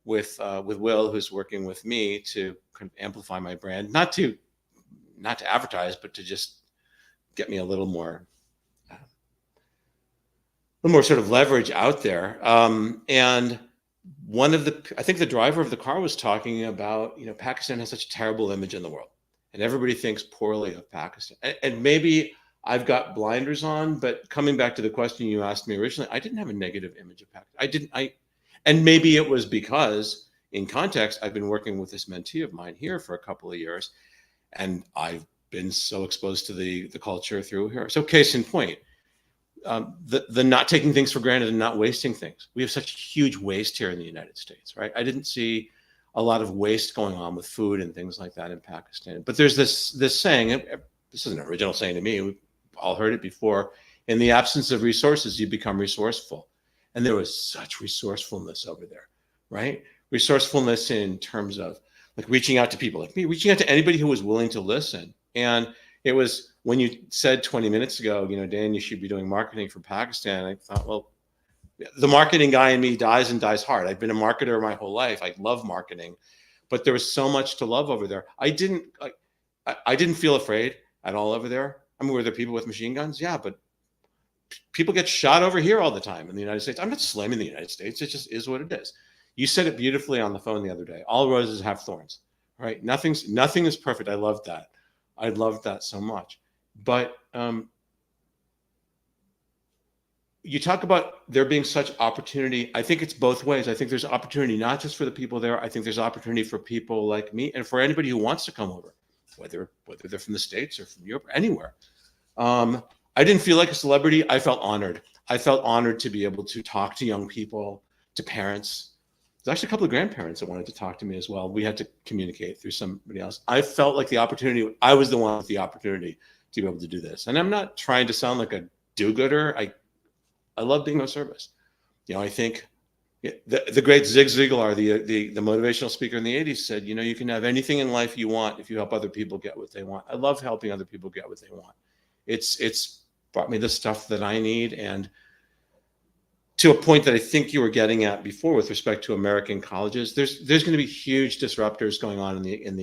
with Will, who's working with me to kind of amplify my brand, not to advertise, but to just get me a little more sort of leverage out there. And I think the driver of the car was talking about, Pakistan has such a terrible image in the world, and everybody thinks poorly of Pakistan. And maybe I've got blinders on, but coming back to the question you asked me originally, I didn't have a negative image of Pakistan. And maybe it was because in context, I've been working with this mentee of mine here for a couple of years, and I've been so exposed to the culture through here. So case in point, the not taking things for granted and not wasting things. We have such huge waste here in the United States, right? I didn't see a lot of waste going on with food and things like that in Pakistan. But there's this saying, this is an original saying to me, we've all heard it before, in the absence of resources, you become resourceful. And there was such resourcefulness over there, right? Resourcefulness in terms of like reaching out to people like me, reaching out to anybody who was willing to listen. And it was when you said 20 minutes ago, Dan, you should be doing marketing for Pakistan. I thought, well, the marketing guy in me dies and dies hard. I've been a marketer my whole life. I love marketing, but there was so much to love over there. I didn't feel afraid at all over there. I mean, were there people with machine guns? Yeah, but people get shot over here all the time in the United States. I'm not slamming the United States. It just is what it is. You said it beautifully on the phone the other day. All roses have thorns, right? Nothing is perfect. I love that. I love that so much. But you talk about there being such opportunity. I think it's both ways. I think there's opportunity not just for the people there. I think there's opportunity for people like me and for anybody who wants to come over, whether they're from the States or from Europe, anywhere. I didn't feel like a celebrity. I felt honored. I felt honored to be able to talk to young people, to parents. There's actually a couple of grandparents that wanted to talk to me as well. We had to communicate through somebody else. I felt like I was the one with the opportunity to be able to do this. And I'm not trying to sound like a do-gooder. I love being of service. I think the great Zig Ziglar, the motivational speaker in the 80s said, you can have anything in life you want if you help other people get what they want. I love helping other people get what they want. It's brought me the stuff that I need. And to a point that I think you were getting at before with respect to American colleges, there's going to be huge disruptors going on in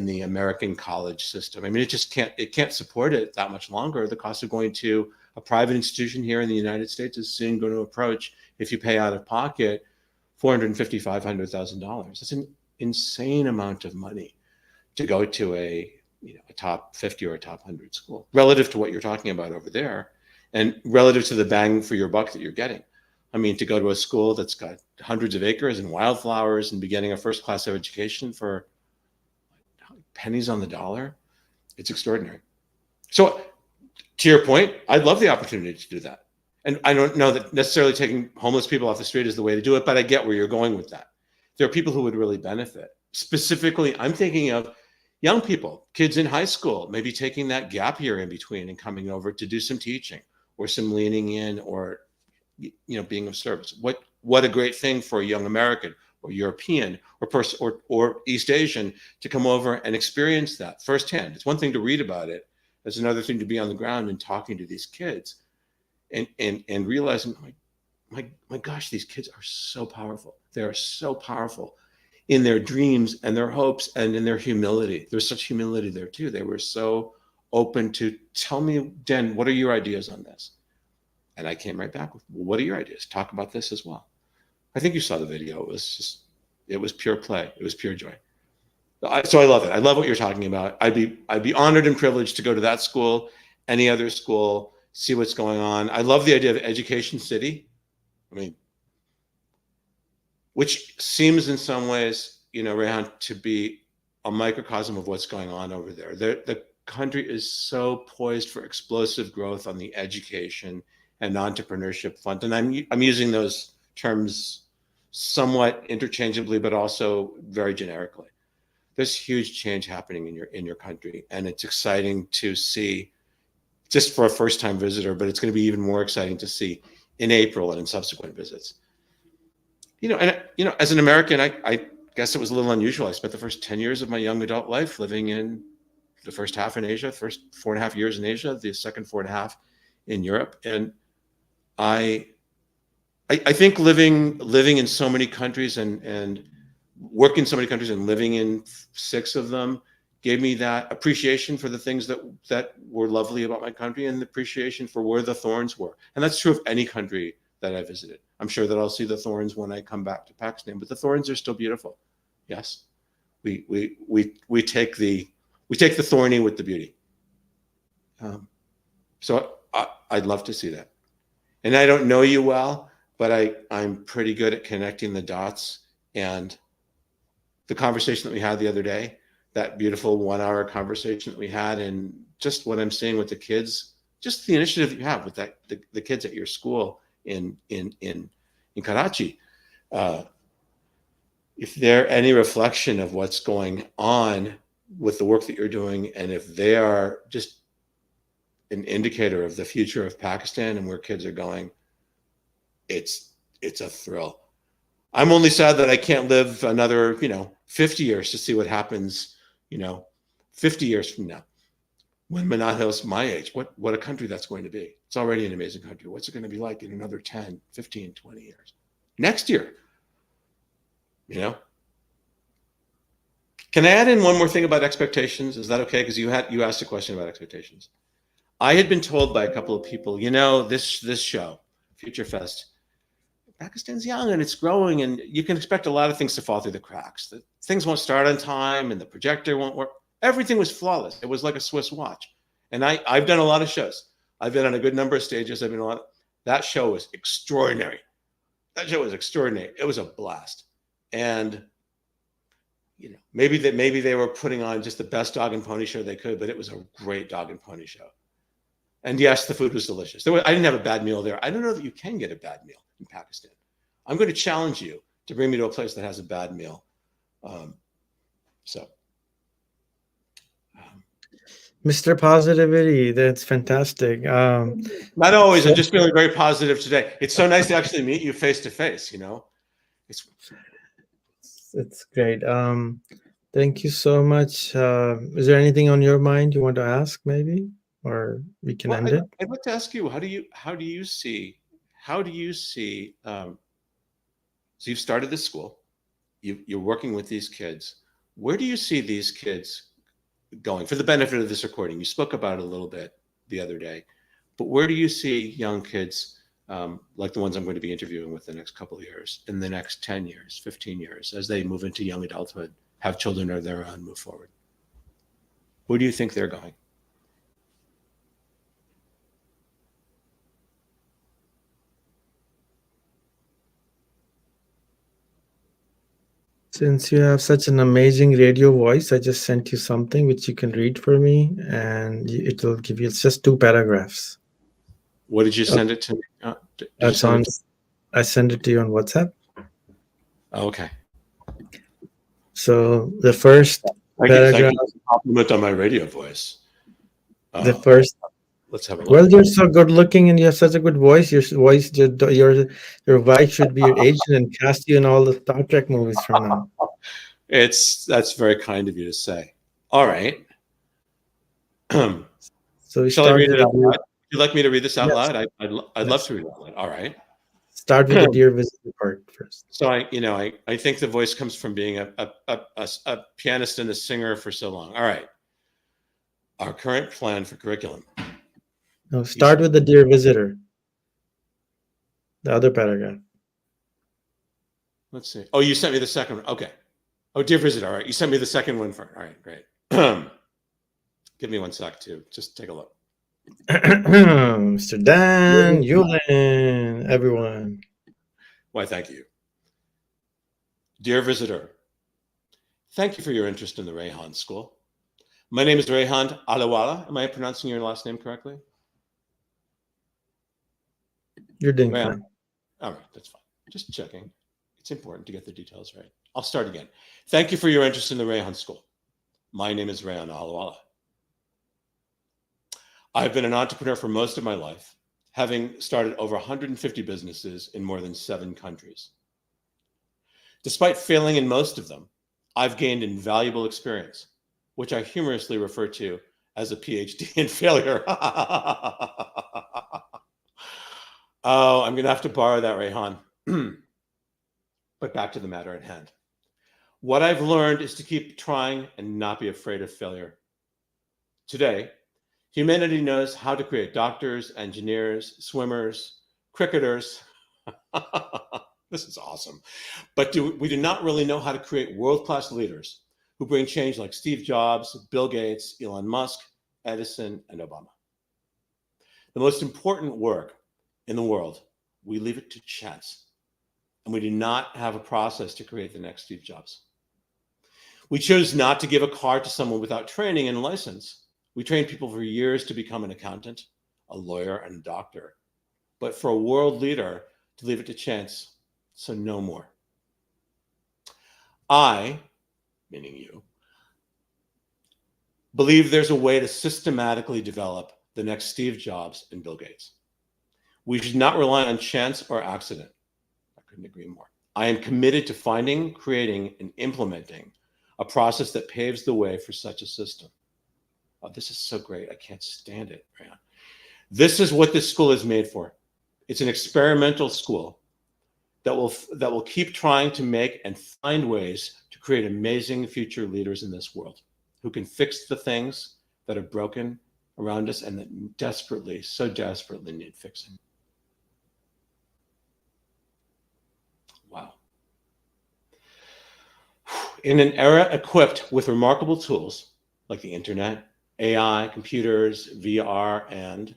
the American college system. I mean, it can't support it that much longer. The cost of going to a private institution here in the United States is soon going to approach, if you pay out of pocket, $450,000, $500,000. That's an insane amount of money to go to a top 50 or a top 100 school relative to what you're talking about over there and relative to the bang for your buck that you're getting. I mean, to go to a school that's got hundreds of acres and wildflowers and be getting a first class education for pennies on the dollar, it's extraordinary. So to your point, I'd love the opportunity to do that. And I don't know that necessarily taking homeless people off the street is the way to do it, but I get where you're going with that. There are people who would really benefit. Specifically, I'm thinking of young people, kids in high school, maybe taking that gap year in between and coming over to do some teaching or some leaning in or being of service. What a great thing for a young American or European or East Asian to come over and experience that firsthand. It's one thing to read about it. It's another thing to be on the ground and talking to these kids and realizing, my gosh, these kids are so powerful. They are so powerful in their dreams and their hopes and in their humility. There's such humility there too. They were so open to tell me, Dan, what are your ideas on this? And I came right back with, well, what are your ideas? Talk about this as well. I think you saw the video. It was pure play. It was pure joy. So I love it. I love what you're talking about. I'd be honored and privileged to go to that school, any other school, see what's going on. I love the idea of Education City. I mean, which seems in some ways, Rehan, to be a microcosm of what's going on over there. The country is so poised for explosive growth on the education and entrepreneurship front. And I'm using those terms somewhat interchangeably, but also very generically. There's huge change happening in your country, and it's exciting to see, just for a first-time visitor, but it's going to be even more exciting to see in April and in subsequent visits. As an American, I guess it was a little unusual. I spent the first 10 years of my young adult life living in the first half in Asia, first 4.5 years in Asia, the second 4.5 in Europe. And I think living in so many countries and working in so many countries and living in 6 of them gave me that appreciation for the things that were lovely about my country and the appreciation for where the thorns were. And that's true of any country that I visited. I'm sure that I'll see the thorns when I come back to Pakistan, but the thorns are still beautiful. Yes, we take the thorny with the beauty. So I'd love to see that. And I don't know you well, but I'm pretty good at connecting the dots. And the conversation that we had the other day, that beautiful 1-hour conversation that we had, and just what I'm seeing with the kids, just the initiative that you have with the kids at your school in Karachi. If they're any reflection of what's going on with the work that you're doing, and if they are just an indicator of the future of Pakistan and where kids are going, it's a thrill. I'm only sad that I can't live another, 50 years to see what happens, 50 years from now, when Manahil's my age, what a country that's going to be. It's already an amazing country. What's it going to be like in another 10, 15, 20 years? Next year, Can I add in one more thing about expectations? Is that okay? Because you asked a question about expectations. I had been told by a couple of people, this show, Future Fest, Pakistan's young and it's growing, and you can expect a lot of things to fall through the cracks. The things won't start on time, and the projector won't work. Everything was flawless. It was like a Swiss watch. And I've done a lot of shows. I've been on a good number of stages. That show was extraordinary. It was a blast. And maybe they were putting on just the best dog and pony show they could, but it was a great dog and pony show. And yes, the food was delicious. I didn't have a bad meal there. I don't know that you can get a bad meal in Pakistan. I'm going to challenge you to bring me to a place that has a bad meal. Mr. Positivity, that's fantastic. Not always. I'm just feeling very positive today. It's so nice to actually meet you face to face. It's great. Thank you so much. Is there anything on your mind you want to ask, maybe, or we can end it? I'd like to ask you, how do you see? So you've started this school. You're working with these kids. Where do you see these kids going? For the benefit of this recording, you spoke about it a little bit the other day, but where do you see young kids like the ones I'm going to be interviewing with the next couple of years, in the next 10 years, 15 years, as they move into young adulthood, have children of their own, move forward? Where do you think they're going? Since you have such an amazing radio voice, I just sent you something which you can read for me, and it will give you, it's just 2 paragraphs. What did you send it to me? I sent it to you on WhatsApp. Oh, okay. So the first paragraph. Thank you. Compliment on my radio voice. The Let's have a look. Well, you're so good looking and you have such a good voice. Your voice, your wife should be your agent and cast you in all the Star Trek movies from now. That's very kind of you to say. All right. So we Shall I start read with it the out dear, loud? Would you like me to read this out yes, loud? I'd love yes. to read it out loud. All right. Start with the dear visitor part first. So I think the voice comes from being a pianist and a singer for so long. All right. Our current plan for curriculum. No, start with the dear visitor. The other paragraph. Let's see. Oh, you sent me the second one. Okay. Oh, dear visitor. All right. You sent me the second one first. All right. Great. Give me one sec to just take a look. Mr. Dan Ulin, everyone. Why, thank you. Dear visitor, thank you for your interest in the Rehan School. My name is Rehan Alawala. Am I pronouncing your last name correctly? You're doing Rehan. fine. All right, that's fine. Just checking. It's important to get the details right. I'll start again. Thank you for your interest in the Rehan School. My name is Rehan Alawala. I've been an entrepreneur for most of my life, having started over 150 businesses in more than 7 countries. Despite failing in most of them, I've gained invaluable experience, which I humorously refer to as a PhD in failure. Oh, I'm going to have to borrow that, Rehan. But back to the matter at hand. What I've learned is to keep trying and not be afraid of failure. Today, humanity knows how to create doctors, engineers, swimmers, cricketers. This is awesome. But we do not really know how to create world-class leaders who bring change like Steve Jobs, Bill Gates, Elon Musk, Edison, and Obama. The most important work in the world, we leave it to chance. And we do not have a process to create the next Steve Jobs. We chose not to give a car to someone without training and license. We trained people for years to become an accountant, a lawyer, and a doctor. But for a world leader, to leave it to chance, so no more. I, meaning you, believe there's a way to systematically develop the next Steve Jobs and Bill Gates. We should not rely on chance or accident. I couldn't agree more. I am committed to finding, creating, and implementing a process that paves the way for such a system. Oh, this is so great. I can't stand it, man. This is what this school is made for. It's an experimental school that will keep trying to make and find ways to create amazing future leaders in this world who can fix the things that are broken around us and that desperately, so desperately need fixing. Wow. In an era equipped with remarkable tools like the internet, AI, computers, VR, and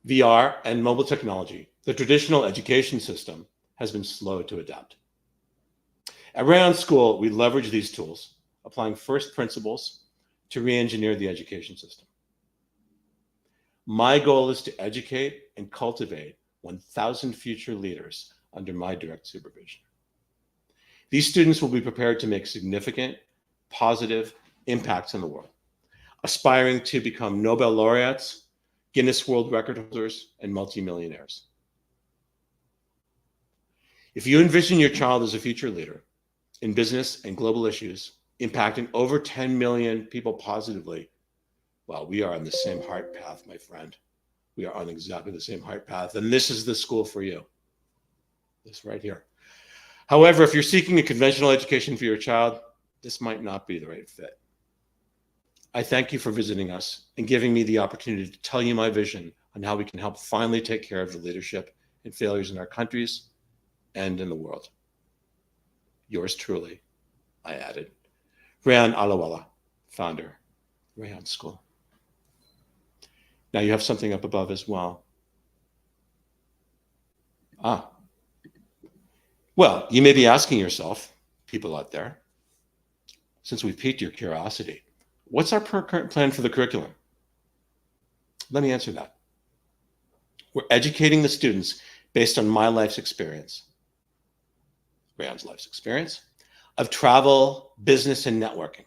VR and mobile technology, the traditional education system has been slow to adapt. At Rayon School, we leverage these tools, applying first principles to re-engineer the education system. My goal is to educate and cultivate 1,000 future leaders under my direct supervision. These students will be prepared to make significant, positive impacts in the world, aspiring to become Nobel laureates, Guinness World Record holders, and multimillionaires. If you envision your child as a future leader in business and global issues, impacting over 10 million people positively, well, we are on the same heart path, my friend. We are on exactly the same heart path, and this is the school for you. This right here. However, if you're seeking a conventional education for your child, this might not be the right fit. I thank you for visiting us and giving me the opportunity to tell you my vision on how we can help finally take care of the leadership and failures in our countries and in the world. Yours truly, I added. Rehan Alawala, founder, Rehan School. Now you have something up above as well. Well, you may be asking yourself, people out there, since we've piqued your curiosity, what's our current plan for the curriculum? Let me answer that. We're educating the students based on my life's experience, Rehan's life's experience. of travel, business, and networking.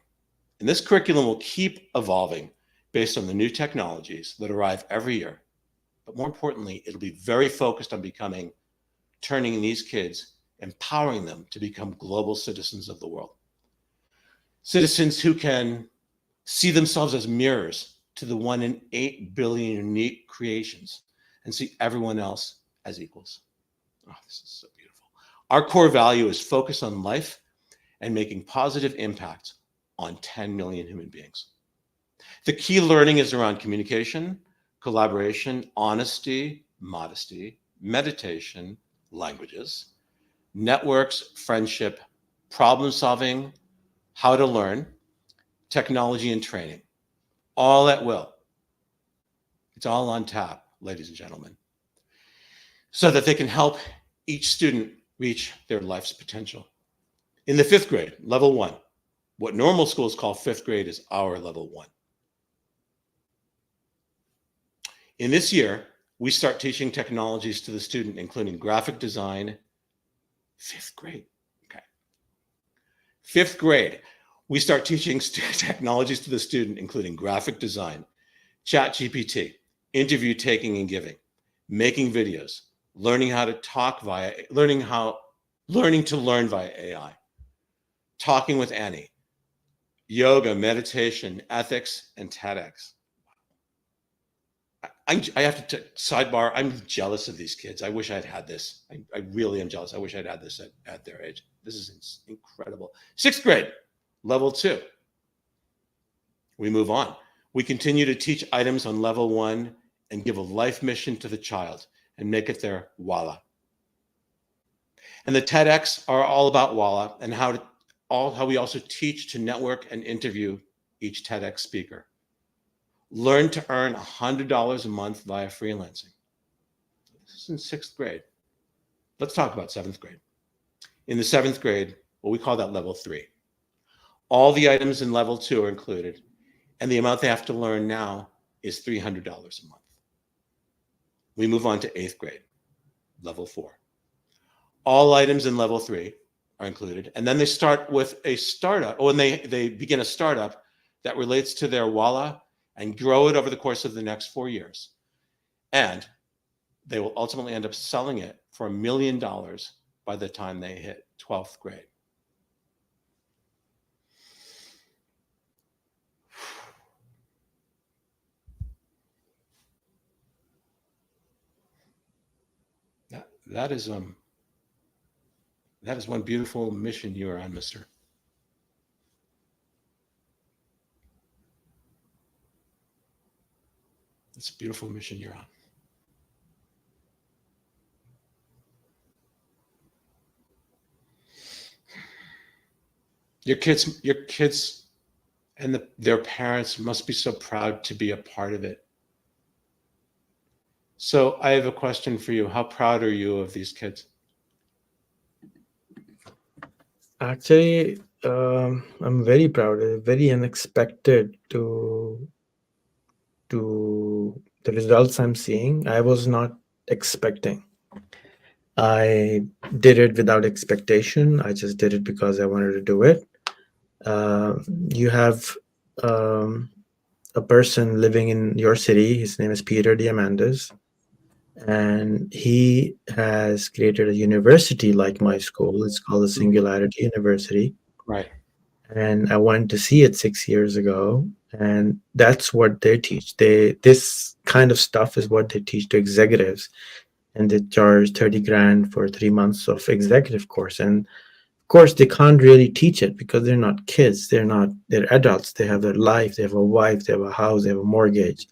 And this curriculum will keep evolving based on the new technologies that arrive every year. But more importantly, it'll be very focused on turning these kids, empowering them to become global citizens of the world. Citizens who can see themselves as mirrors to the 1 in 8 billion unique creations and see everyone else as equals. Oh, this is so beautiful. Our core value is focus on life and making positive impact on 10 million human beings. The key learning is around communication, collaboration, honesty, modesty, meditation, languages, networks, friendship, problem solving, how to learn, technology, and training, all at will. It's all on tap, ladies and gentlemen, so that they can help each student reach their life's potential. In the 5th grade, level 1, what normal schools call 5th grade is our level 1. In this year, we start teaching technologies to the student, including graphic design, 5th grade. Okay. 5th grade, we start teaching technologies to the student, including graphic design, chat GPT, interview taking and giving, making videos, learning to learn via AI, talking with Annie, yoga, meditation, ethics, and TEDx. I have to sidebar. I'm jealous of these kids. I wish I'd had this. I really am jealous. I wish I'd had this at their age. This is incredible. 6th grade, level 2. We move on. We continue to teach items on level 1 and give a life mission to the child and make it their voila. And the TEDx are all about voila and how we also teach to network and interview each TEDx speaker. Learn to earn $100 a month via freelancing. This is in 6th grade. Let's talk about 7th grade. In the 7th grade, well, we call that level 3. All the items in level 2 are included, and the amount they have to learn now is $300 a month. We move on to 8th grade, level 4. All items in level 3 are included, and then they start with a startup, and they begin a startup that relates to their voila and grow it over the course of the next 4 years. And they will ultimately end up selling it for $1 million by the time they hit 12th grade. That is one beautiful mission you are on, mister. It's a beautiful mission you're on. Your kids and their parents must be so proud to be a part of it. So I have a question for you. How proud are you of these kids? Actually, I'm very proud. Very unexpected to the results I'm seeing. I was not expecting. I did it without expectation. I just did it because I wanted to do it. You have a person living in your city. His name is Peter Diamandis, and he has created a university like my school. It's called the Singularity University. Right. And I went to see it 6 years ago, and that's what they teach. This kind of stuff is what they teach to executives, and they charge 30 grand for 3 months of executive course. And of course, they can't really teach it because they're not kids. They're adults. They have their life. They have a wife. They have a house. They have a mortgage.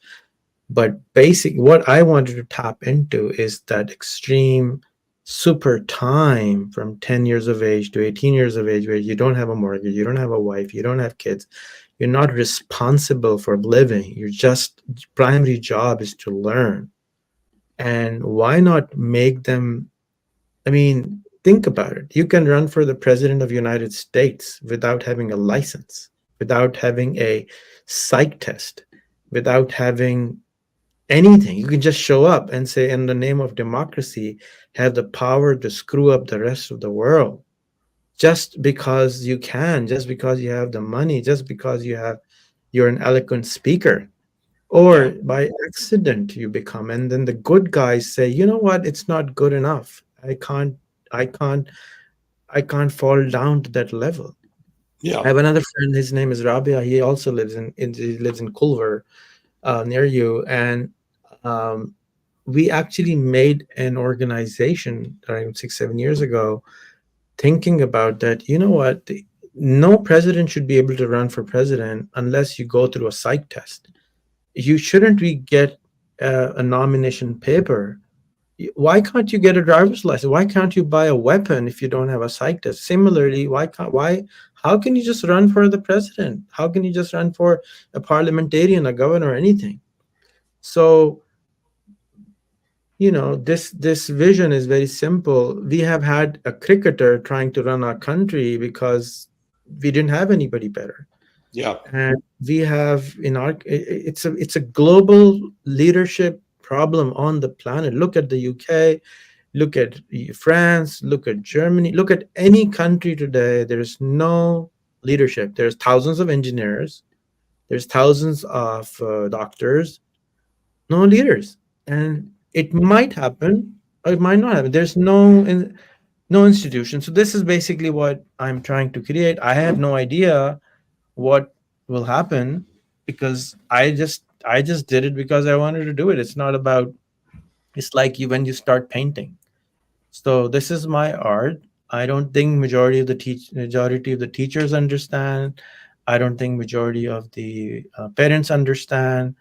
But what I wanted to tap into is that extreme super time from 10 years of age to 18 years of age, where you don't have a mortgage, you don't have a wife, you don't have kids, you're not responsible for living. Your just primary job is to learn. And why not make them, I mean, think about it. You can run for the president of the United States without having a license, without having a psych test, without having anything. You can just show up and say, in the name of democracy, have the power to screw up the rest of the world. just because you can, just because you have the money, just because you're an eloquent speaker, or Yeah. by accident you become, and then the good guys say, you know what, it's not good enough. I can't I can't fall down to that level. Yeah. I have another friend, his name is Rabia. He also he lives in Culver, near you, and um, we actually made an organization around 6 7 years ago, thinking about that. You know what? No president should be able to run for president unless you go through a psych test. You shouldn't be get a nomination paper. Why can't you get a driver's license? Why can't you buy a weapon if you don't have a psych test? Similarly, how can you just run for the president? How can you just run for a parliamentarian, a governor, or anything? So, this vision is very simple. We have had a cricketer trying to run our country because we didn't have anybody better. Yeah. And we have in our it's a global leadership problem on the planet. Look at the UK, look at France, look at Germany, look at any country today. There's no leadership. There's thousands of engineers, there's thousands of doctors, no leaders. And it might happen or it might not happen. There's no institution. So this is basically what I'm trying to create. I have no idea what will happen, because I just did it because I wanted to do it. It's not about, it's like you when you start painting. So this is my art. I don't think majority of the teachers understand. I don't think majority of the parents understand,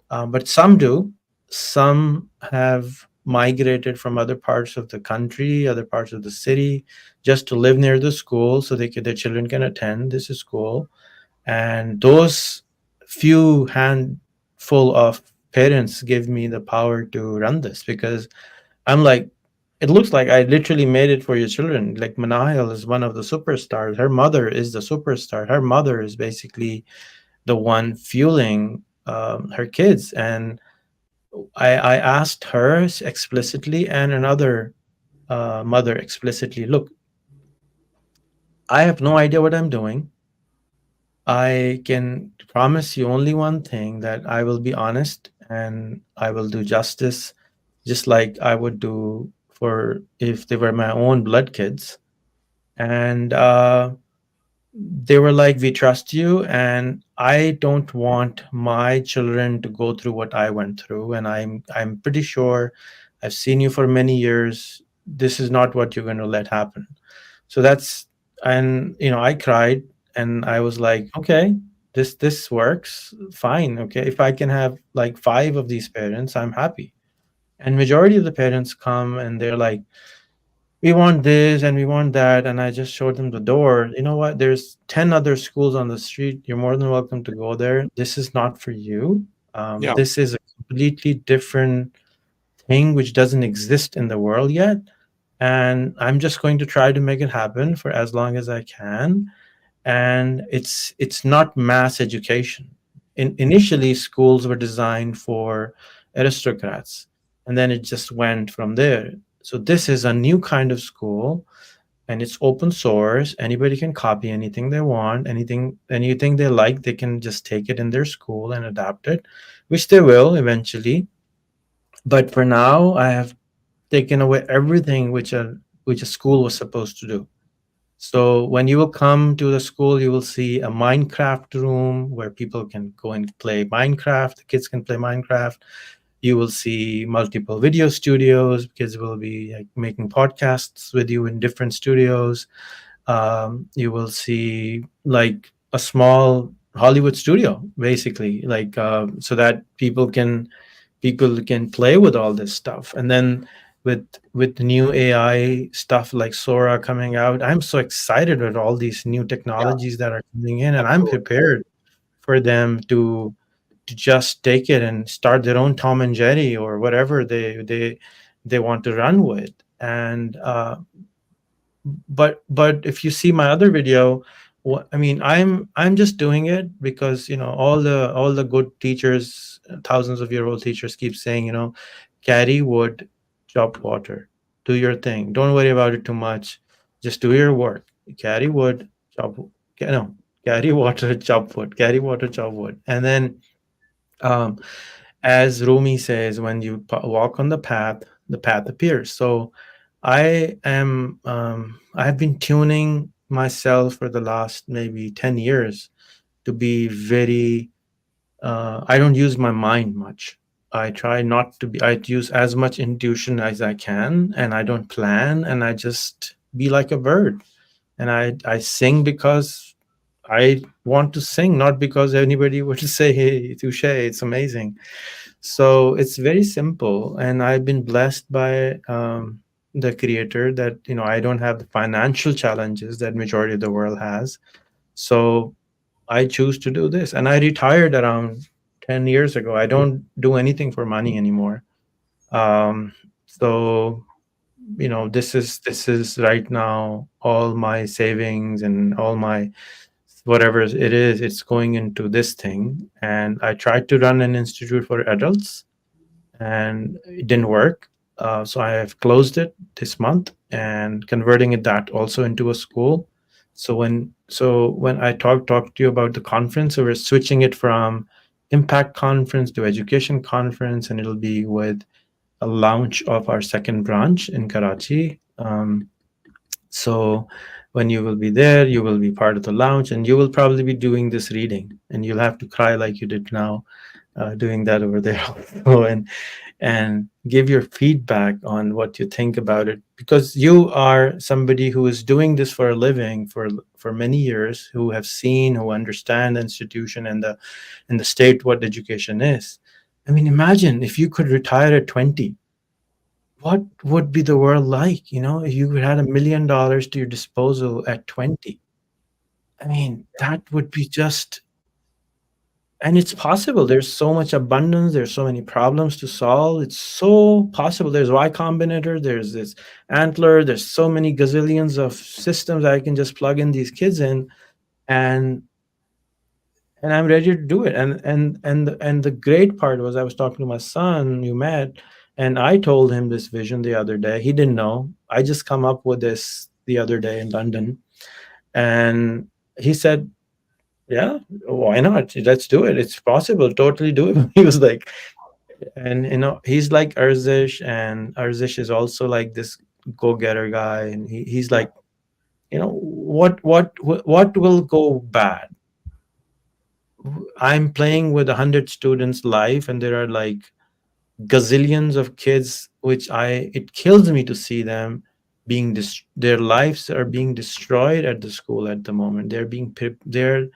but some do. Some have migrated from other parts of the country, other parts of the city, just to live near the school so their children can attend this school. And those few handful of parents give me the power to run this, because I'm like, it looks like I literally made it for your children. Like Manahil is one of the superstars. Her mother is the superstar. Her mother is basically the one fueling her kids. And I asked her explicitly and another mother explicitly, look, I have no idea what I'm doing. I can promise you only one thing, that I will be honest and I will do justice, just like I would do for if they were my own blood kids. And they were like, we trust you, and I don't want my children to go through what I went through. And I'm pretty sure, I've seen you for many years. This is not what you're going to let happen. So that's, and I cried, and I was like, okay, this works fine. Okay, if I can have like five of these parents, I'm happy. And majority of the parents come and they're like, we want this and we want that, and I just showed them the door. You know what, there's 10 other schools on the street. You're more than welcome to go there. This is not for you. Yeah. This is a completely different thing which doesn't exist in the world yet, and I'm just going to try to make it happen for as long as I can. And it's not mass education. Initially, schools were designed for aristocrats, and then it just went from there. So this is a new kind of school, and it's open source. Anybody can copy anything they want, anything they like, they can just take it in their school and adapt it, which they will eventually. But for now, I have taken away everything which a school was supposed to do. So when you will come to the school, you will see a Minecraft room where people can go and play Minecraft. The kids can play Minecraft. You will see multiple video studios. Kids will be like making podcasts with you in different studios. You will see like a small Hollywood studio, basically, like so that people can play with all this stuff. And then with new AI stuff like Sora coming out, I'm so excited with all these new Yeah. technologies that are coming in, and I'm Absolutely. prepared for them to just take it and start their own Tom and Jerry or whatever they want to run with. And but if you see my other video, I mean, I'm just doing it because all the good teachers, thousands of year old teachers keep saying, carry wood, chop water, do your thing, don't worry about it too much, just do your work. carry wood, chop, no, carry water, chop wood, carry water, chop wood. And then, um, as Rumi says, when you walk on the path appears. So I have been tuning myself for the last maybe 10 years to be very, I don't use my mind much. I try not to be, I use as much intuition as I can, and I don't plan, and I just be like a bird. And I sing because I want to sing, not because anybody would say, hey, touche, it's amazing. So it's very simple. And I've been blessed by the creator that, I don't have the financial challenges that majority of the world has. So I choose to do this. And I retired around 10 years ago. I don't do anything for money anymore. So this is right now all my savings and all my whatever it is, it's going into this thing. And I tried to run an institute for adults, and it didn't work. So I have closed it this month and converting it that also into a school. So when I talk to you about the conference, so we're switching it from impact conference to education conference, and it'll be with a launch of our second branch in Karachi. So when you will be there, you will be part of the lounge, and you will probably be doing this reading, and you'll have to cry like you did now, doing that over there. Also, and give your feedback on what you think about it, because you are somebody who is doing this for a living for many years, who understand the institution and the state what education is. I mean, imagine if you could retire at 20. What would be the world like, if you had $1 million to your disposal at 20? I mean, that would be just, and it's possible. There's so much abundance, there's so many problems to solve. It's so possible. There's Y Combinator, there's this Antler, there's so many gazillions of systems I can just plug in these kids in, and I'm ready to do it. And the great part was, I was talking to my son, you met, and I told him this vision the other day. He didn't know. I just come up with this the other day in London, and he said, "Yeah, why not? Let's do it. It's possible. Totally do it." He was like, and he's like Arzish, and Arzish is also like this go-getter guy, and he's like, what will go bad? I'm playing with 100 students live, and there are like gazillions of kids, which it kills me to see them their lives are being destroyed at the school at the moment. They're being their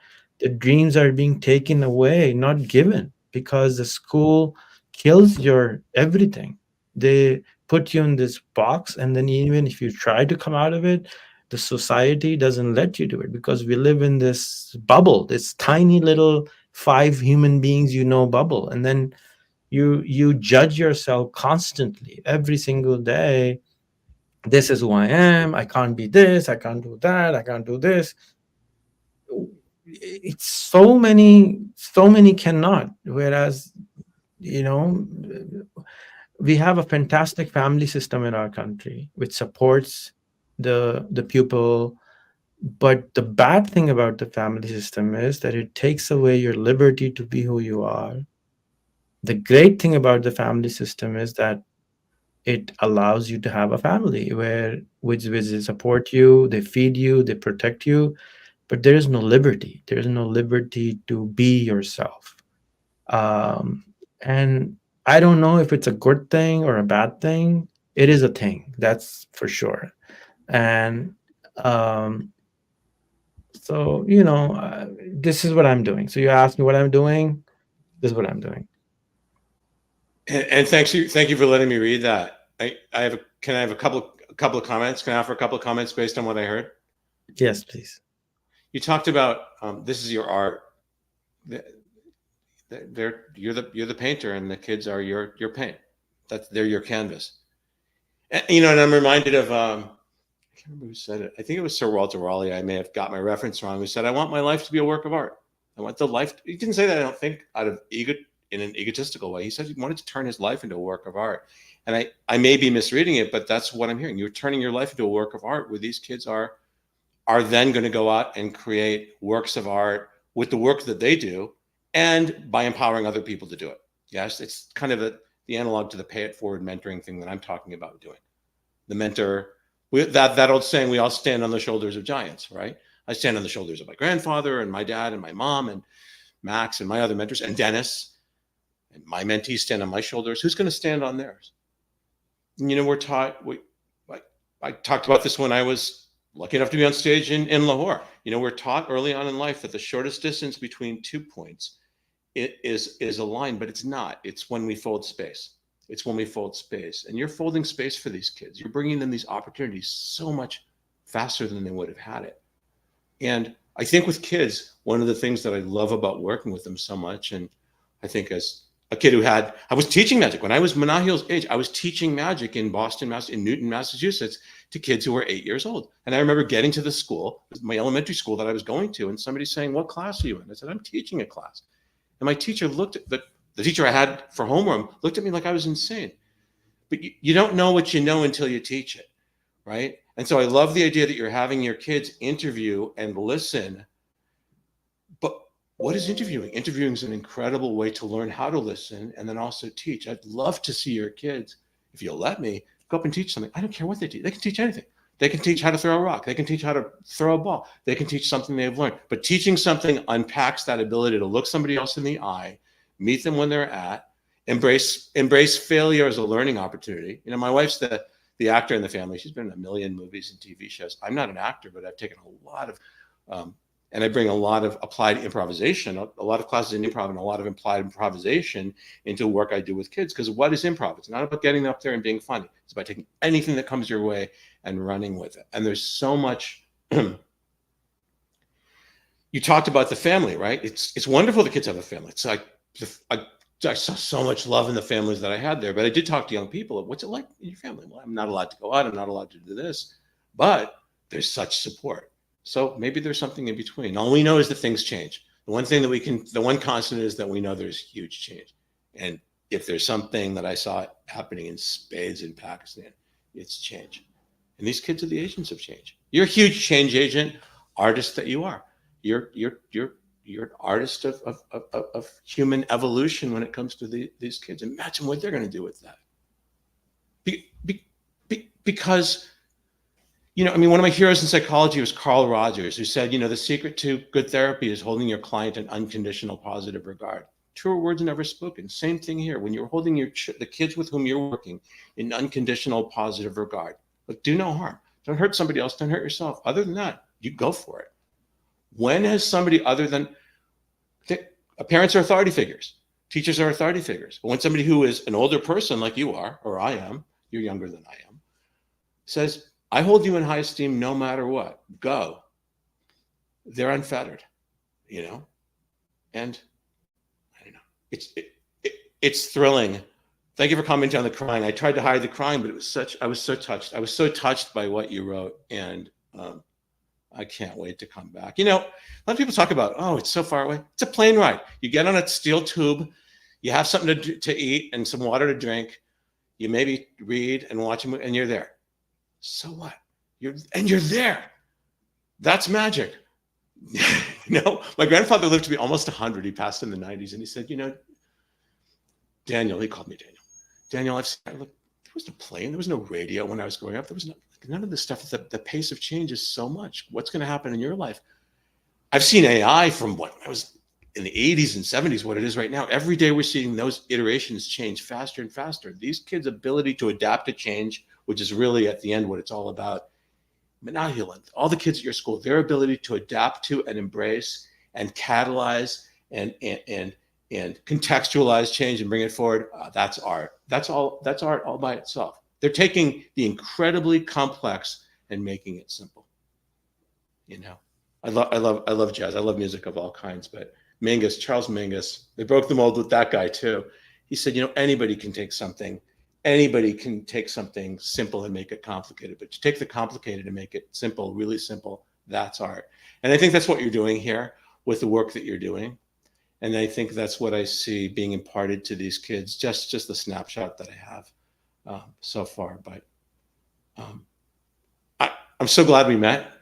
dreams are being taken away, not given, because the school kills your everything. They put you in this box, and then even if you try to come out of it, the society doesn't let you do it, because we live in this bubble, this tiny little five human beings bubble. And then you judge yourself constantly every single day. This is who I am. I can't be this, I can't do that, I can't do this. It's so many cannot. Whereas, you know we have a fantastic family system in our country which supports the pupil. But the bad thing about the family system is that it takes away your liberty to be who you are. The great thing about the family system is that it allows you to have a family which they support you, they feed you, they protect you, but there is no liberty. There is no liberty to be yourself. Um, and I don't know if it's a good thing or a bad thing. It is a thing, that's for sure. And so, this is what I'm doing. So you asked me what I'm doing. This is what I'm doing. And thank you for letting me read that. Can I have a couple of comments? Can I offer a couple of comments based on what I heard? Yes, please. You talked about this is your art. You're the painter, and the kids are your paint. They're your canvas. And I'm reminded of I can't remember who said it. I think it was Sir Walter Raleigh. I may have got my reference wrong. Who said, "I want my life to be a work of art. I want the life." He didn't say that, I don't think, out of ego, in an egotistical way. He said he wanted to turn his life into a work of art. And I may be misreading it, but that's what I'm hearing. You're turning your life into a work of art, where these kids are are then going to go out and create works of art with the work that they do and by empowering other people to do it. Yes, it's kind of the analog to the pay it forward mentoring thing that I'm talking about doing. The mentor, that old saying, we all stand on the shoulders of giants, right? I stand on the shoulders of my grandfather and my dad and my mom and Max and my other mentors and Dennis, and my mentees stand on my shoulders. Who's going to stand on theirs? And, we're taught, I talked about this when I was lucky enough to be on stage in Lahore. We're taught early on in life that the shortest distance between 2 points is a line, but it's not. It's when we fold space. It's when we fold space. And you're folding space for these kids. You're bringing them these opportunities so much faster than they would have had it. And I think with kids, one of the things that I love about working with them so much, and I think as a kid I was teaching magic. When I was Menahil's age, I was teaching magic in in Newton, Massachusetts, to kids who were 8 years old. And I remember getting to the school, my elementary school that I was going to, and somebody saying, "What class are you in?" I said, "I'm teaching a class." And my teacher looked at the teacher I had for homeroom looked at me like I was insane. But you don't know what you know until you teach it, right? And so I love the idea that you're having your kids interview and listen. But what is interviewing? Interviewing is an incredible way to learn how to listen and then also teach. I'd love to see your kids, if you'll let me, go up and teach something. I don't care what they teach. They can teach anything. They can teach how to throw a rock. They can teach how to throw a ball. They can teach something they've learned. But teaching something unpacks that ability to look somebody else in the eye, meet them when they're at, embrace failure as a learning opportunity. My wife's the actor in the family. She's been in a million movies and TV shows. I'm not an actor, but I've taken a lot of and I bring a lot of applied improvisation, a lot of classes in improv and a lot of applied improvisation into work I do with kids. Because what is improv? It's not about getting up there and being funny. It's about taking anything that comes your way and running with it. And there's so much. You talked about the family, right? It's wonderful the kids have a family. It's like I saw so much love in the families that I had there. But I did talk to young people. What's it like in your family? Well, I'm not allowed to go out. I'm not allowed to do this. But there's such support. So maybe there's something in between. All we know is that things change. The one constant is that we know there's huge change. And if there's something that I saw happening in spades in Pakistan, it's change. And these kids are the agents of change. You're a huge change agent, artist that you are. You're an artist of human evolution when it comes to these kids. Imagine what they're going to do with that. Because one of my heroes in psychology was Carl Rogers, who said, the secret to good therapy is holding your client in unconditional positive regard. Truer words never spoken. Same thing here. When you're holding the kids with whom you're working in unconditional positive regard, but do no harm. Don't hurt somebody else. Don't hurt yourself. Other than that, you go for it. When has somebody other than parents are authority figures, teachers are authority figures. But when somebody who is an older person like you are, or I am, you're younger than I am, says, I hold you in high esteem no matter what. Go. They're unfettered, and I don't know. It's thrilling. Thank you for commenting on the crying. I tried to hide the crying, but I was so touched. I was so touched by what you wrote, and I can't wait to come back. A lot of people talk about, oh, it's so far away. It's a plane ride. You get on a steel tube, you have something to eat and some water to drink. You maybe read and watch a movie, and you're there. So what? You're there. That's magic. My grandfather lived to be almost 100. He passed in the 90s, and he said, Daniel, he called me Daniel, there was no plane. There was no radio when I was growing up. There was none of this stuff. The pace of change is so much. What's going to happen in your life? I've seen AI from what I was in the 80s and 70s, what it is right now. Every day we're seeing those iterations change faster and faster. These kids' ability to adapt to change, which is really at the end what it's all about. Ulin, all the kids at your school, their ability to adapt to and embrace and catalyze and contextualize change and bring it forward, that's art. That's art all by itself. They're taking the incredibly complex and making it simple. I love jazz. I love music of all kinds, but Charles Mingus, they broke the mold with that guy too. He said, anybody can take something simple and make it complicated, but to take the complicated and make it simple, really simple, that's art. And I think that's what you're doing here with the work that you're doing. And I think that's what I see being imparted to these kids, just the snapshot that I have so far. But I'm so glad we met.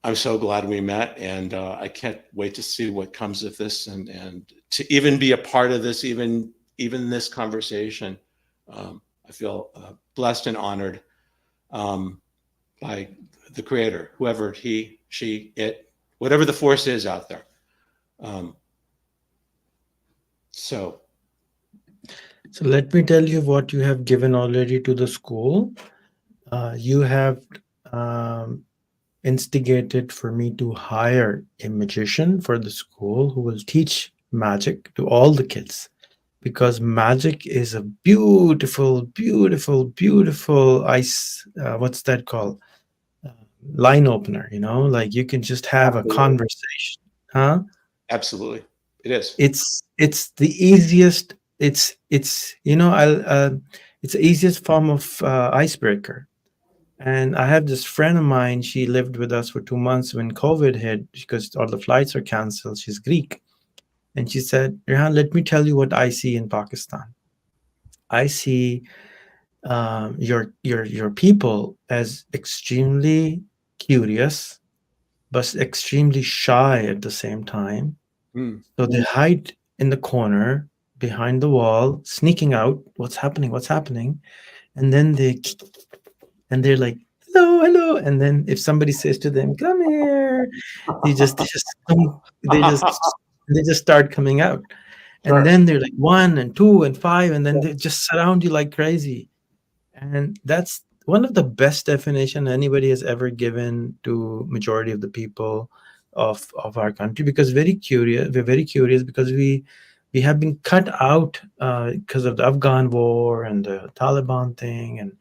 I'm so glad we met, and I can't wait to see what comes of this, and to even be a part of this, even this conversation. I feel blessed and honored um, by the Creator, whoever he, she, it, whatever the force is out there. Um, so, So let me tell you what you have given already to the school. You have um, instigated for me to hire a magician for the school who will teach magic to all the kids, because magic is a beautiful, beautiful, beautiful ice. What's that called? Uh, Line opener. Like you can just have a absolutely, conversation, huh? absolutely, it is. It's the easiest. It's the easiest form of icebreaker. And I have this friend of mine. She lived with us for 2 months when COVID hit because all the flights are canceled. She's Greek. And she said, Rehan, let me tell you what I see in Pakistan. I see your people as extremely curious, but extremely shy at the same time. Mm. So they hide in the corner behind the wall, sneaking out. What's happening? What's happening? And then they're like, hello, hello. And then if somebody says to them, come here, they just they just start coming out. And Sure. then they're like one and two and five, and then they just surround you like crazy. And that's one of the best definition anybody has ever given to majority of the people of our country, because we're very curious because we have been cut out because of the Afghan war and the Taliban thing and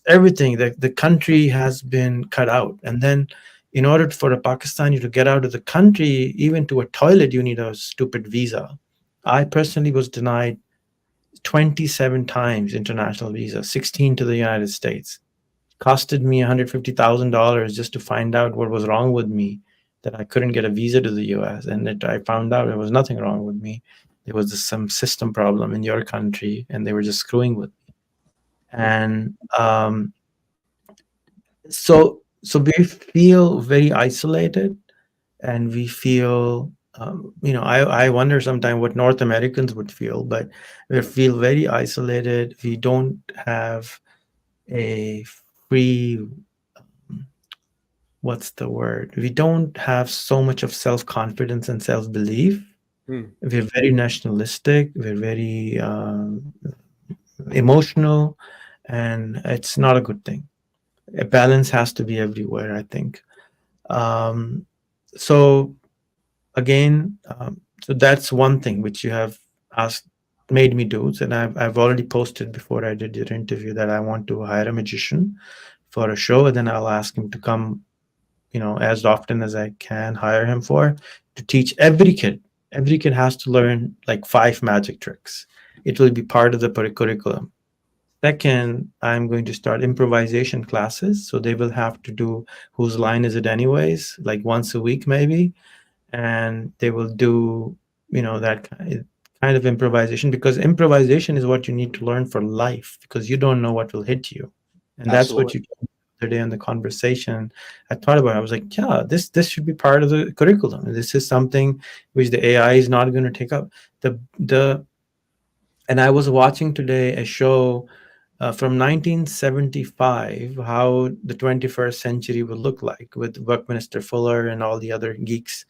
everything. The country has been cut out, and then in order for a Pakistani to get out of the country, even to a toilet, you need a stupid visa. I personally was denied 27 times international visa, 16 to the United States. Costed me $150,000 just to find out what was wrong with me, that I couldn't get a visa to the US. And that I found out there was nothing wrong with me. There was just some system problem in your country, and they were just screwing with me. And so we feel very isolated, and we feel I wonder sometimes what North Americans would feel, but we feel very isolated. We don't have a free, what's the word, we don't have so much of self-confidence and self-belief. Mm. We're very nationalistic, we're very emotional, and it's not a good thing. A balance has to be everywhere, I think. So again, so that's one thing which you have asked made me do. And I've already posted before I did your interview that I want to hire a magician for a show, and then I'll ask him to come, as often as I can hire him for, to teach every kid. Every kid has to learn like 5 magic tricks. It will be part of the curriculum. Second, I'm going to start improvisation classes, so they will have to do whose line is it anyways, like once a week maybe, and they will do that kind of improvisation, because improvisation is what you need to learn for life, because you don't know what will hit you. And that's what Absolutely. you told me the other day in the conversation. I thought about it. I was like, yeah, this should be part of the curriculum. This is something which the AI is not going to take up. The And I was watching today a show from 1975, how the 21st century will look like with Buckminster Fuller and all the other geeks.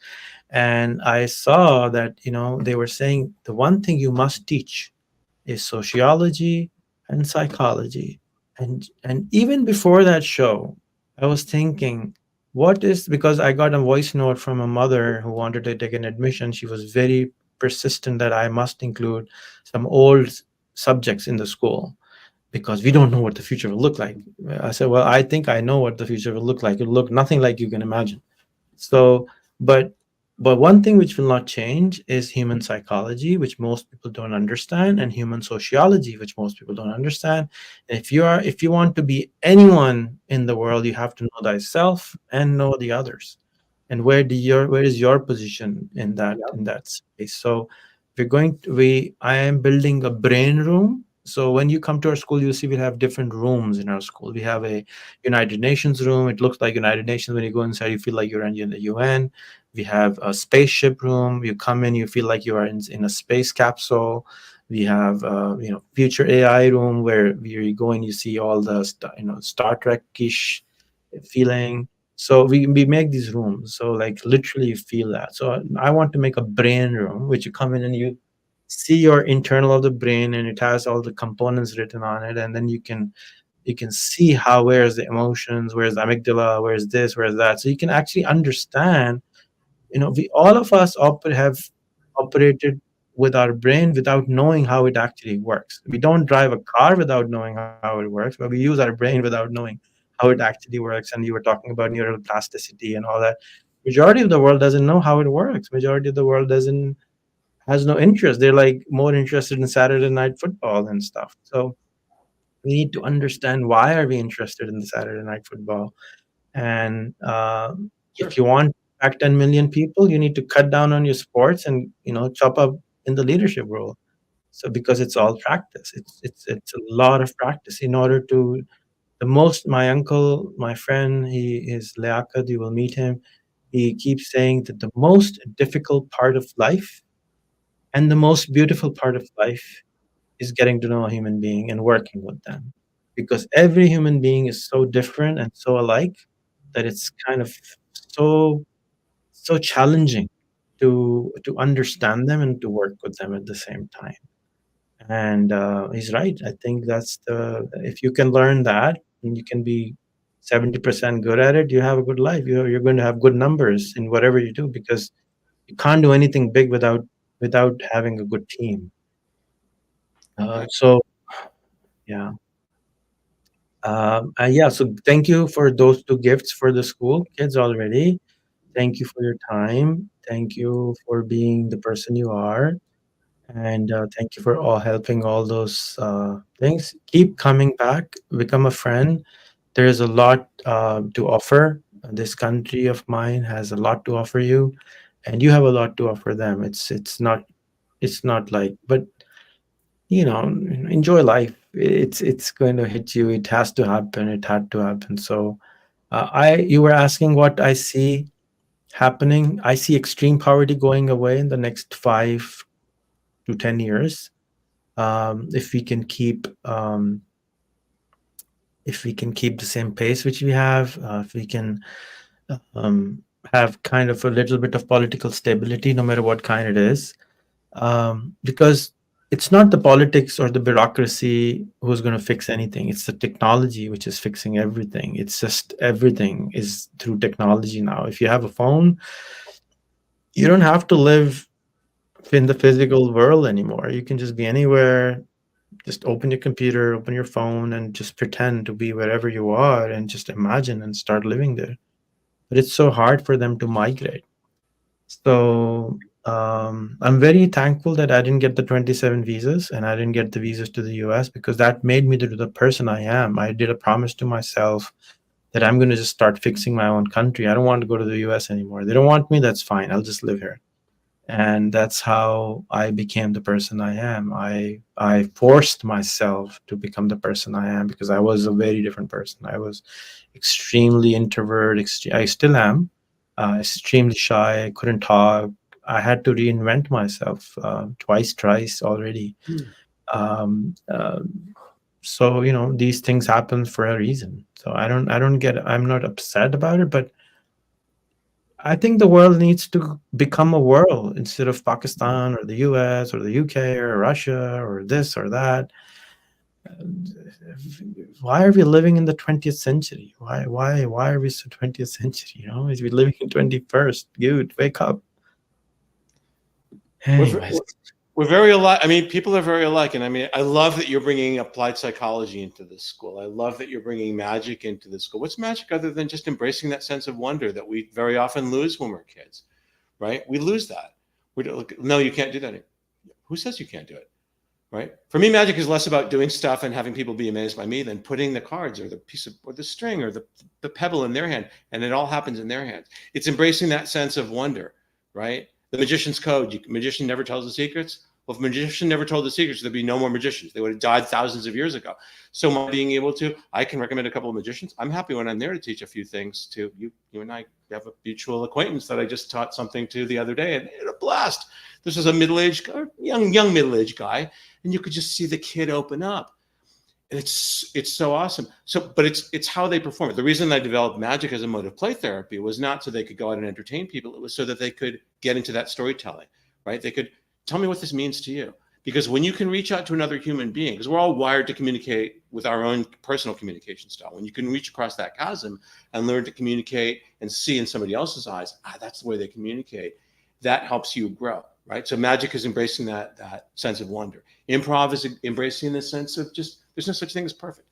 And I saw that, they were saying the one thing you must teach is sociology and psychology. And even before that show, I was thinking, what is, because I got a voice note from a mother who wanted to take an admission. She was very persistent that I must include some old subjects in the school because we don't know what the future will look like. I said, well, I think I know what the future will look like. It'll look nothing like you can imagine. So, but one thing which will not change is human psychology, which most people don't understand, and human sociology, which most people don't understand. And if you want to be anyone in the world, you have to know thyself and know the others. And where is your position Yeah. in that space? So I am building a brain room So when you come to our school, you'll see we have different rooms in our school. We have a United Nations room. It looks like United Nations. When you go inside, you feel like you're in the UN. We have a spaceship room. You come in, you feel like you are in a space capsule. We have future AI room where you go and you see all the Star Trek-ish feeling. So we make these rooms. So like literally you feel that. So I want to make a brain room, which you come in and you see your internal of the brain, and it has all the components written on it, and then you can see how, where's the emotions, where's the amygdala, where's this, where's that. So you can actually understand, we all of us have operated with our brain without knowing how it actually works. We don't drive a car without knowing how it works, but we use our brain without knowing how it actually works. And you were talking about neuroplasticity and all that. Majority of the world doesn't know how it works. Majority of the world doesn't has no interest. They're like more interested in Saturday night football and stuff. So we need to understand, why are we interested in the Saturday night football? And Sure. if you want to impact 10 million people, you need to cut down on your sports and chop up in the leadership role. So because it's all practice, it's a lot of practice in order to the most. My uncle, my friend, he is Liaquat. You will meet him. He keeps saying that the most difficult part of life and the most beautiful part of life is getting to know a human being and working with them, because every human being is so different and so alike that it's kind of so so challenging to understand them and to work with them at the same time. And he's right. I think that's the if you can learn that and you can be 70% good at it, you have a good life. You're going to have good numbers in whatever you do, because you can't do anything big without having a good team. I, So yeah. Yeah, so thank you for those two gifts for the school kids already. Thank you for your time. Thank you for being the person you are. And thank you for all helping all those things. Keep coming back, become a friend. There is a lot to offer. This country of mine has a lot to offer you, and you have a lot to offer them. It's not like, but enjoy life. It's going to hit you. It has to happen. It had to happen. So you were asking what I see happening. I see extreme poverty going away in the next 5 to 10 years. If we can keep the same pace which we have, if we can um, have kind of a little bit of political stability, no matter what kind it is, because it's not the politics or the bureaucracy who's going to fix anything. It's the technology which is fixing everything. It's just everything is through technology now. If you have a phone, you don't have to live in the physical world anymore. You can just be anywhere. Just open your computer, open your phone, and just pretend to be wherever you are and just imagine and start living there. But it's so hard for them to migrate. So I'm very thankful that I didn't get the 27 visas and I didn't get the visas to the US, because that made me the person I am. I did a promise to myself that I'm going to just start fixing my own country. I don't want to go to the US anymore. They don't want me. That's fine. I'll just live here. And that's how I became the person I am. I forced myself to become the person I am, because I was a very different person. I was extremely introvert. I still am extremely shy. I couldn't talk. I had to reinvent myself twice, thrice already. Hmm. Um, uh, so these things happen for a reason. So I don't get. I'm not upset about it, but I think the world needs to become a world instead of Pakistan or the US or the UK or Russia or this or that. Why are we living in the 20th century? Why are we so 20th century? Is we living in 21st? Dude, wake up. we're, Anyways, we're very alike. I mean, people are very alike. And I mean, I love that you're bringing applied psychology into this school. I love that you're bringing magic into the school. What's magic other than just embracing that sense of wonder that we very often lose when we're kids, right? We lose that. We don't, no, you can't do that. Who says you can't do it? Right? For me, magic is less about doing stuff and having people be amazed by me than putting the cards or the piece of or the string or the pebble in their hand, and it all happens in their hands. It's embracing that sense of wonder, right? The magician's code, magician never tells the secrets. Well, if a magician never told the secrets, there'd be no more magicians. They would have died thousands of years ago. So my being able to, I can recommend a couple of magicians. I'm happy when I'm there to teach a few things to you. You and I have a mutual acquaintance that I just taught something to the other day, and it had a blast. This was a middle-aged, young middle-aged guy, and you could just see the kid open up. And it's so awesome. So, but it's how they perform it. The reason I developed magic as a mode of play therapy was not so they could go out and entertain people. It was so that they could get into that storytelling, right? They could tell me what this means to you. Because when you can reach out to another human being, because we're all wired to communicate with our own personal communication style. When you can reach across that chasm and learn to communicate and see in somebody else's eyes, that's the way they communicate. That helps you grow, right? So magic is embracing that sense of wonder. Improv is embracing the sense of just, there's no such thing as perfect.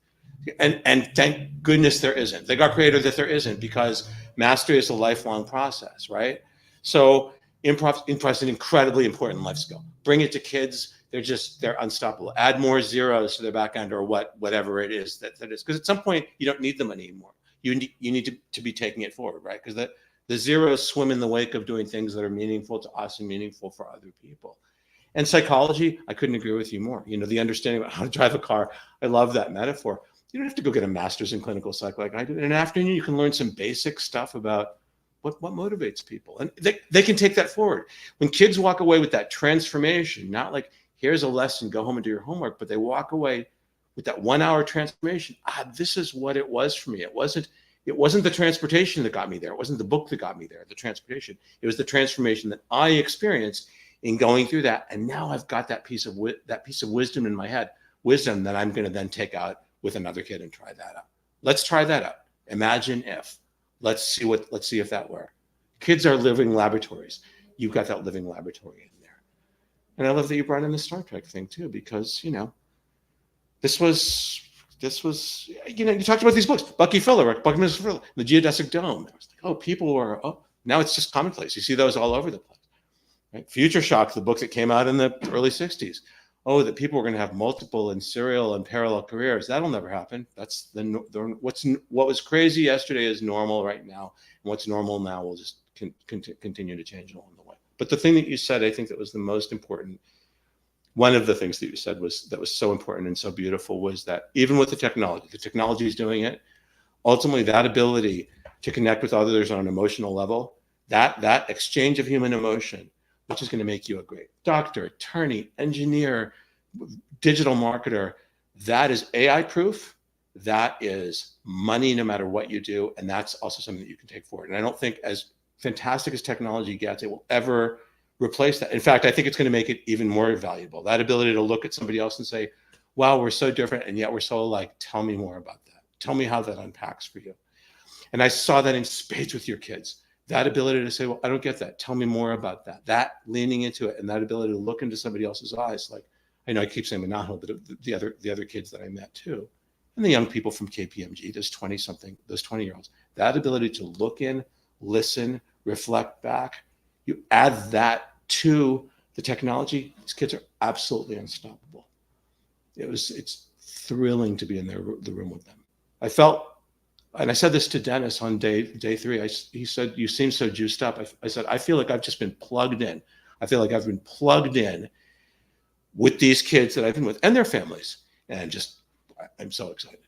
And thank goodness there isn't. Thank our creator that there isn't, because mastery is a lifelong process, right? So improv is an incredibly important life skill. Bring it to kids. They're unstoppable. Add more zeros to their back end, or whatever it is that is. Because at some point you don't need them anymore. You need to be taking it forward, right? Because the zeros swim in the wake of doing things that are meaningful to us and meaningful for other people. And psychology, I couldn't agree with you more. The understanding about how to drive a car. I love that metaphor. You don't have to go get a master's in clinical psych like I did. In an afternoon, you can learn some basic stuff about what motivates people. And they can take that forward. When kids walk away with that transformation, not like, here's a lesson, go home and do your homework, but they walk away with that 1 hour transformation. This is what it was for me. It wasn't the transportation that got me there. It wasn't the book that got me there, the transportation. It was the transformation that I experienced in going through that. And now I've got that piece of wisdom in my head, wisdom that I'm going to then take out with another kid and try that out. Let's try that out. Imagine if. Let's see if that works. Kids are living laboratories. You've got that living laboratory in there. And I love that you brought in the Star Trek thing too, because this was you talked about these books, Bucky Fuller, The Geodesic Dome. I was like, oh, people were now it's just commonplace. You see those all over the place. Right? Future Shock, the book that came out in the early 60s. Oh, that people were going to have multiple and serial and parallel careers. That'll never happen. That's what was crazy yesterday is normal right now. And what's normal now will just continue to change along the way. But the thing that you said, I think that was the most important. One of the things that you said that was so important and so beautiful was that even with the technology is doing it. Ultimately, that ability to connect with others on an emotional level, that exchange of human emotion, which is going to make you a great doctor, attorney, engineer, digital marketer. That is AI proof. That is money no matter what you do. And that's also something that you can take forward. And I don't think, as fantastic as technology gets, it will ever replace that. In fact, I think it's going to make it even more valuable. That ability to look at somebody else and say, wow, we're so different and yet we're so alike. Tell me more about that. Tell me how that unpacks for you. And I saw that in spades with your kids. That ability to say, well, I don't get that. Tell me more about that. That leaning into it, and that ability to look into somebody else's eyes. Like, I know I keep saying Manalo, but the other kids that I met too, and the young people from KPMG, those 20-year-olds, that ability to look in, listen, reflect back. You add that to the technology. These kids are absolutely unstoppable. It's thrilling to be in the room with them. I felt. And I said this to Dennis on day 3. He said, you seem so juiced up. I said, I feel like I've just been plugged in. I feel like I've been plugged in with these kids that I've been with and their families. And I'm so excited.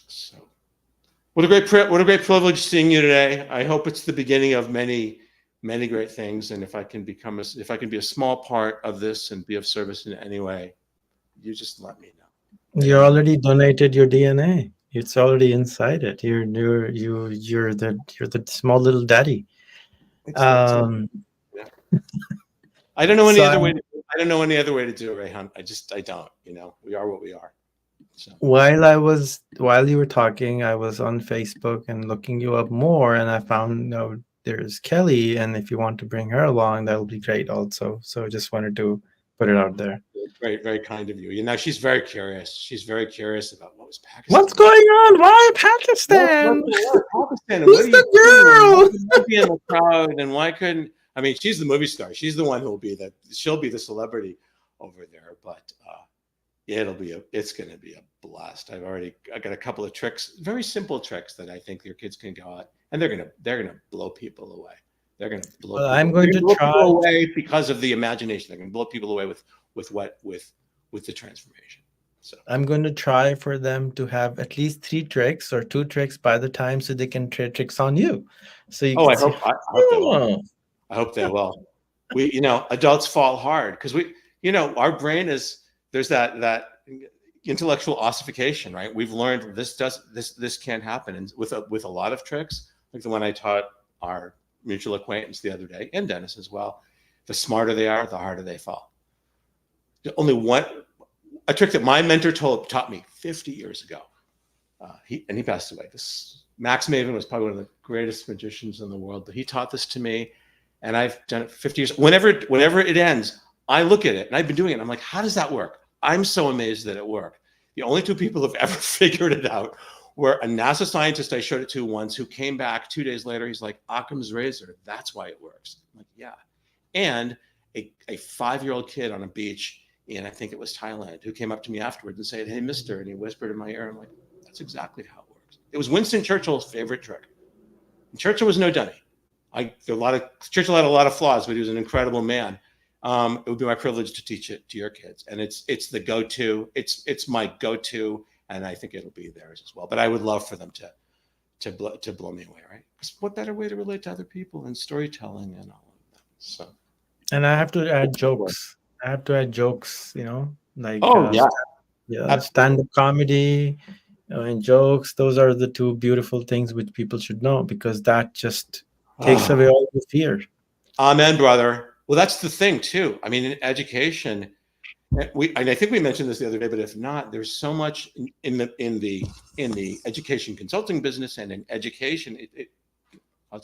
So what a great privilege seeing you today. I hope it's the beginning of many, many great things. And if I can be a small part of this and be of service in any way, you just let me know. You already donated your DNA. It's already inside it. You're the small little daddy. Yeah. I don't know any So other way. I don't know any other way to do it, Rayhan. I don't. We are what we are. So. While you were talking, I was on Facebook and looking you up more, and I found there's Kelly, and if you want to bring her along, that'll be great also. So I just wanted to put it out there. Very, very kind of you. She's very curious. She's very curious about what was Pakistan. What's going on? Why Pakistan? Pakistan? Who's the girl? Why be in the crowd, and why couldn't? I mean, she's the movie star. She's the one who will be she'll be the celebrity over there. But it's going to be a blast. I got a couple of tricks, very simple tricks that I think your kids can go out, and they're gonna blow people away. They're going to blow Well, people. I'm They're going going to to blow try. people away because of the imagination. They're going to blow people away with the transformation. So. I'm going to try for them to have at least three tricks or two tricks by the time so they can trade tricks on you. So you Oh, can I see, hope I hope they will. oh, I hope they will. We, adults fall hard because our brain is there's that intellectual ossification, right? We've learned this can't happen, and with a lot of tricks, like the one I taught our mutual acquaintance the other day, and Dennis as well. The smarter they are, the harder they fall. Only one a trick that my mentor taught me 50 years ago. He passed away. This Max Maven was probably one of the greatest magicians in the world, but he taught this to me, and I've done it 50 years. Whenever it ends, I look at it, and I've been doing it. I'm like, how does that work? I'm so amazed that it worked. The only two people who've ever figured it out were a NASA scientist I showed it to once, who came back 2 days later. He's like, Occam's razor. That's why it works. I'm like, yeah. And a 5-year-old kid on a beach in, I think it was Thailand, who came up to me afterwards and said, "Hey, mister," and he whispered in my ear. I'm like, that's exactly how it works. It was Winston Churchill's favorite trick. And Churchill was no dummy. Churchill had a lot of flaws, but he was an incredible man. It would be my privilege to teach it to your kids, and it's the go-to. It's my go-to, and I think it'll be theirs as well. But I would love for them to blow me away, right? Because what better way to relate to other people and storytelling and all of that? So, and I have to add jokes. I have to add jokes, like oh yeah, yeah, absolutely. stand-up comedy and jokes. Those are the two beautiful things which people should know because that just takes away all the fear. Amen, brother. Well, that's the thing too. I mean, in education, and I think we mentioned this the other day, but if not, there's so much in the education consulting business and in education.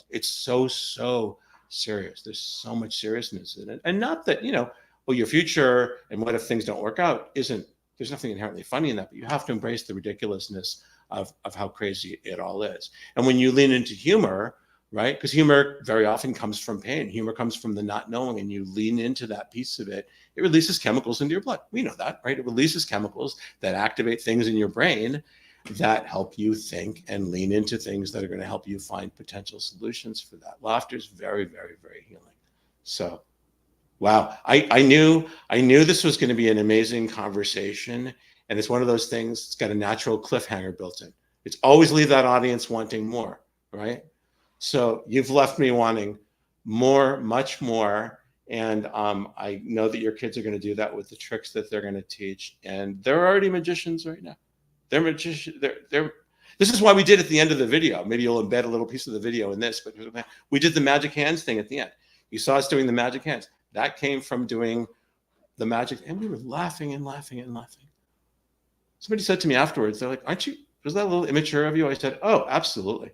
It's so serious. There's so much seriousness in it, and not that well, your future and what if things don't work out isn't. There's nothing inherently funny in that, but you have to embrace the ridiculousness of how crazy it all is. And when you lean into humor, right? Because humor very often comes from pain. Humor comes from the not knowing, and you lean into that piece of it. It releases chemicals into your blood. We know that, right? It releases chemicals that activate things in your brain that help you think and lean into things that are going to help you find potential solutions for that. Laughter is very, very, very healing. So, wow, I knew this was going to be an amazing conversation, and it's one of those things. It's got a natural cliffhanger built in. It's always leave that audience wanting more, right? So you've left me wanting more, much more. And I know that your kids are going to do that with the tricks that they're going to teach. And they're already magicians right now. They're magicians. They're. This is why we did at the end of the video. Maybe you'll embed a little piece of the video in this, but we did the magic hands thing at the end. You saw us doing the magic hands. That came from doing the magic, and we were laughing and laughing and laughing. Somebody said to me afterwards, they're like, "Aren't you? Was that a little immature of you?" I said, "Oh, absolutely,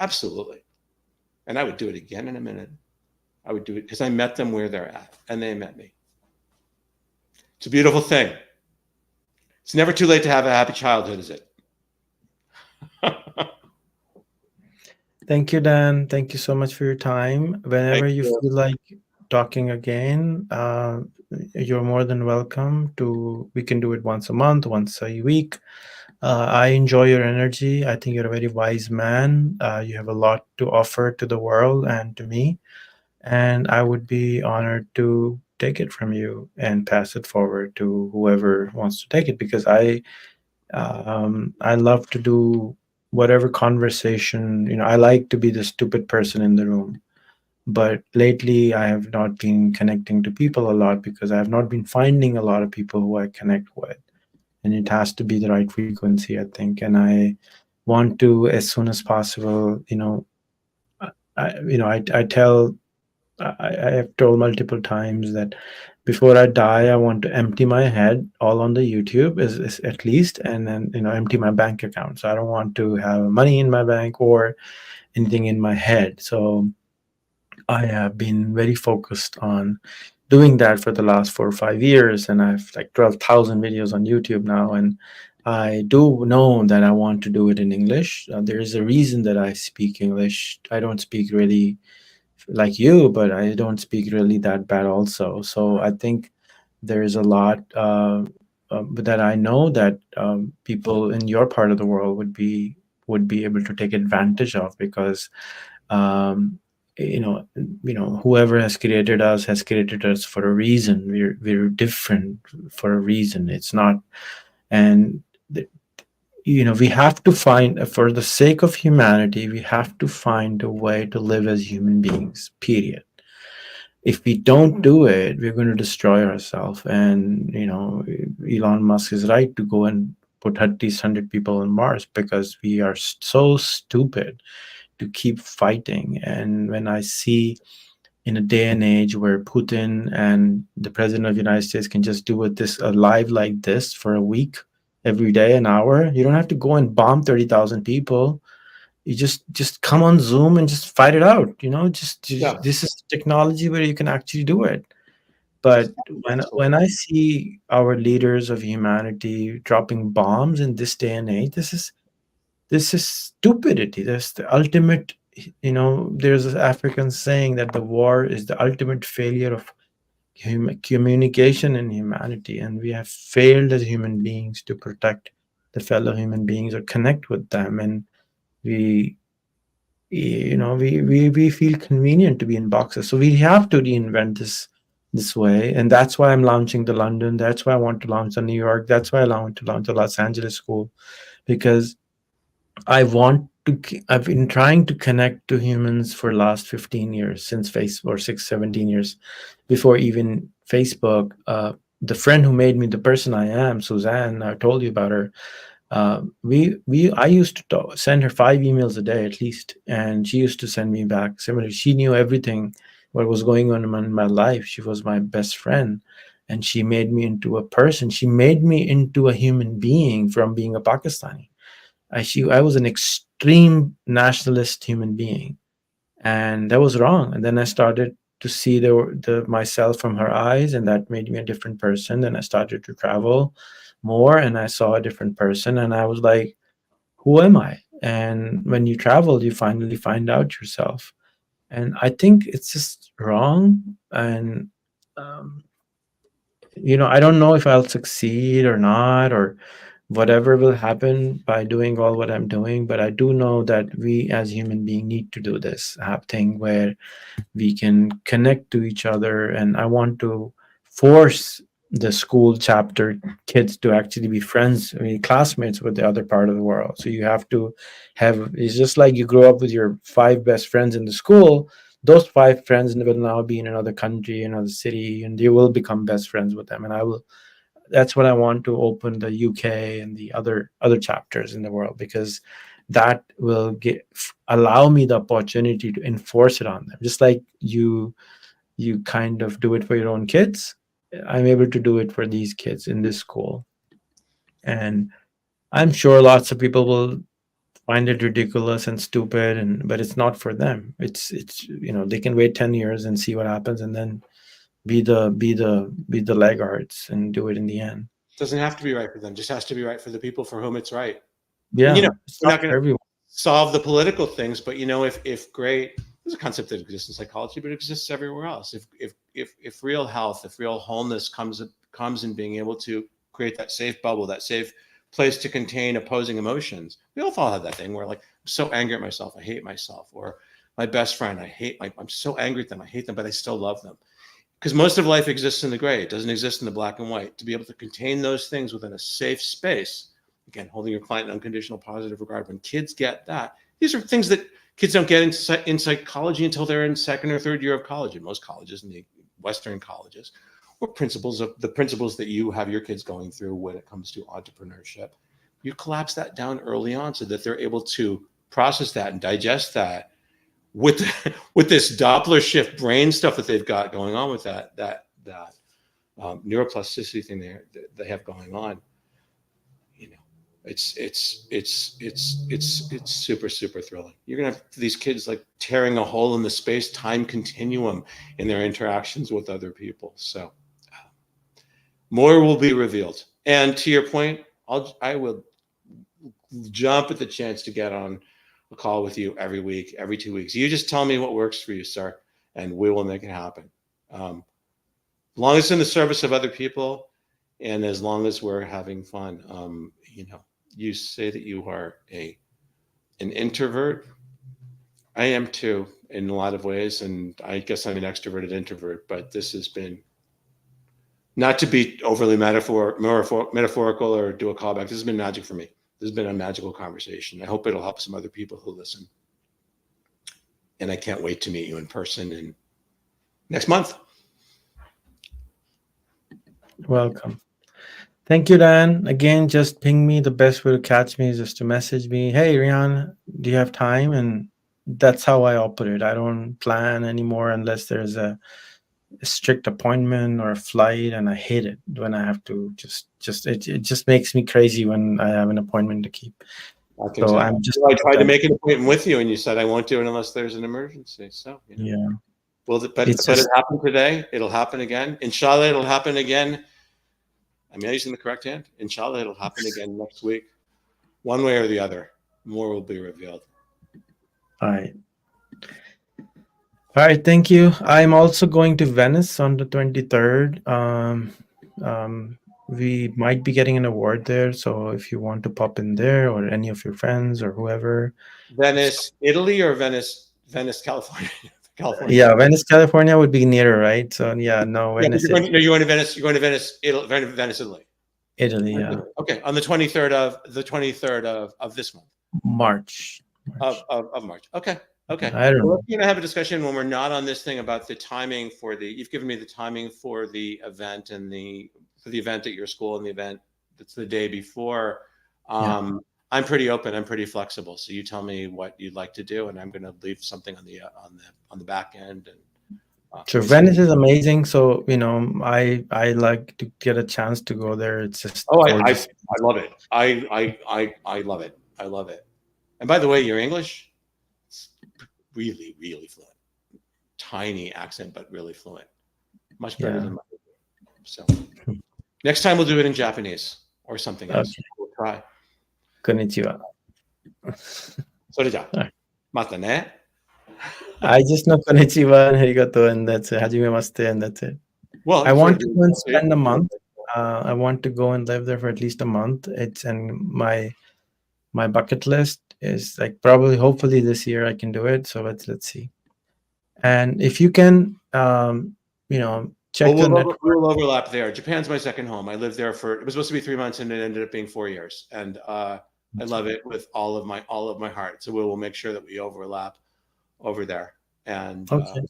absolutely." And I would do it again in a minute. I would do it because I met them where they're at, and they met me. It's a beautiful thing. It's never too late to have a happy childhood, is it? Thank you, Dan. Thank you so much for your time. Thank Whenever you you. feel like talking again, you're more than welcome to. We can do it once a month, once a week. I enjoy your energy. I think you're a very wise man. You have a lot to offer to the world and to me. And I would be honored to take it from you and pass it forward to whoever wants to take it because I love to do whatever conversation. I like to be the stupid person in the room. But lately, I have not been connecting to people a lot because I have not been finding a lot of people who I connect with. And it has to be the right frequency, I think. And I want to, as soon as possible, I tell, I have told multiple times that before I die, I want to empty my head all on the YouTube is at least, and then empty my bank account. So I don't want to have money in my bank or anything in my head. So I have been very focused on doing that for the last 4 or 5 years, and I've like 12,000 videos on YouTube now, and I do know that I want to do it in English. There is a reason that I speak English. I don't speak really like you, but I don't speak really that bad also. So I think there's a lot that I know that people in your part of the world would be able to take advantage of because um, you know whoever has created us for a reason. We're different for a reason. It's not, and we have to find, for the sake of humanity, we have to find a way to live as human beings, period. If we don't do it, we're going to destroy ourselves. And Elon Musk is right to go and put at least 100 people on Mars, because we are so stupid to keep fighting. And when I see, in a day and age where Putin and the president of the United States can just do it this a live like this for a week, every day, an hour. You don't have to go and bomb 30,000 people. You just come on Zoom and just fight it out. Yeah, This is technology where you can actually do it. But when absolutely. I see our leaders of humanity dropping bombs in this day and age, this is stupidity. That's the ultimate. There's this African saying that the war is the ultimate failure of communication in humanity, and we have failed as human beings to protect the fellow human beings or connect with them. And we we feel convenient to be in boxes, so we have to reinvent this way. And that's why I'm launching the London, that's why I want to launch the New York, that's why I want to launch the Los Angeles school, because I've been trying to connect to humans for last 15 years, since Facebook, or 17 years before even Facebook. The friend who made me the person I am, Suzanne, I told you about her. We I used to send her 5 emails a day at least, and she used to send me back similar. She knew everything what was going on in my life. She was my best friend, and she made me into a person. She made me into a human being from being a Pakistani. I was an extreme nationalist human being, and that was wrong. And then I started to see the myself from her eyes, and that made me a different person. Then I started to travel more, and I saw a different person, and I was like, who am I? And when you travel, you finally find out yourself. And I think it's just wrong. And um, I don't know if I'll succeed or not, or whatever will happen by doing all what I'm doing. But I do know that we as human beings need to do this thing where we can connect to each other. And I want to force the school chapter kids to actually be friends, I mean, classmates with the other part of the world. So you have to have, it's just like you grow up with your five best friends in the school. Those five friends will now be in another country, another city, and you will become best friends with them. And I will, that's what I want to open the UK and the other chapters in the world, because that will allow me the opportunity to enforce it on them, just like you kind of do it for your own kids. I'm able to do it for these kids in this school. And I'm sure lots of people will find it ridiculous and stupid, but it's not for them. It's they can wait 10 years and see what happens, and then be the laggards and do it in the end. Doesn't have to be right for them. Just has to be right for the people for whom it's right. And Yeah, it's we're not not going for to everyone. solve the political things, but if great, there's a concept that exists in psychology, but it exists everywhere else. If real health, if real wholeness comes in being able to create that safe bubble, that safe place to contain opposing emotions. We all have that thing where, like, I'm so angry at myself, I hate myself, or my best friend, I'm so angry at them, I hate them, but I still love them. Because most of life exists in the gray. It doesn't exist in the black and white. To be able to contain those things within a safe space, again, holding your client in unconditional positive regard. When kids get that, these are things that kids don't get in psychology until they're in second or third year of college in most colleges, in the Western colleges, or principles that you have your kids going through when it comes to entrepreneurship. You collapse that down early on so that they're able to process that and digest that with with this Doppler shift brain stuff that they've got going on with that neuroplasticity thing they have going on. You know, it's super super thrilling. You're gonna have these kids like tearing a hole in the space time continuum in their interactions with other people. So more will be revealed. And to your point, I will jump at the chance to get on a call with you every week, every 2 weeks. You just tell me what works for you, sir, and we will make it happen. As long as it's in the service of other people, and as long as we're having fun. You say that you are an introvert. I am too, in a lot of ways, and I guess I'm an extroverted introvert. But this has been, not to be overly metaphorical or do a callback. This has been magic for me. This has been a magical conversation. I hope it'll help some other people who listen. And I can't wait to meet you in person in next month. Welcome. Thank you, Dan. Again, just ping me. The best way to catch me is just to message me. Hey, Rian, do you have time? And that's how I operate. I don't plan anymore unless there's a strict appointment or a flight, and I hate it when I have to it just makes me crazy when I have an appointment to keep. I can So tell. I'm just Well, I tried to make an appointment with you, and you said I won't do it unless there's an emergency. So yeah. Well, but It's it just happened today. It'll happen again. Inshallah, it'll happen again. I'm using the correct hand. Inshallah, it'll happen again next week. One way or the other. More will be revealed. all right. All right, thank you. I'm also going to Venice on the 23rd. We might be getting an award there, so if you want to pop in there, or any of your friends or whoever. Venice, Italy, or Venice, California? California. Yeah, Venice, California would be nearer, right? So yeah, no, Venice. You're going to Venice. You're going to Venice, Italy. Italy, yeah. Okay, on the 23rd of this month. March. Of March. Okay. I don't know. We're going to have a discussion when we're not on this thing about the timing for you've given me the timing for the event and for the event at your school and the event that's the day before. I'm pretty open. I'm pretty flexible. So you tell me what you'd like to do, and I'm going to leave something on the back end. And so Venice is amazing. So I like to get a chance to go there. It's just gorgeous. I love it. I love it. I love it. And by the way, your English, it's really, really fluent. Tiny accent, but really fluent. Much better than mine. So next time we'll do it in Japanese or something else. Okay. We'll try. Konnichiwa. それじゃあ、またね。I just know konnichiwa and arigato, and that's it. Hajimemashite, and that's it. Well, I want to go and spend a month. I want to go and live there for at least a month. It's in my bucket list is like hopefully this year I can do it. So let's see. And if you can, check the network. We'll overlap there. Japan's my second home. I lived there it was supposed to be 3 months, and it ended up being 4 years. And I love it with all of my heart. So we will make sure that we overlap over there. And okay.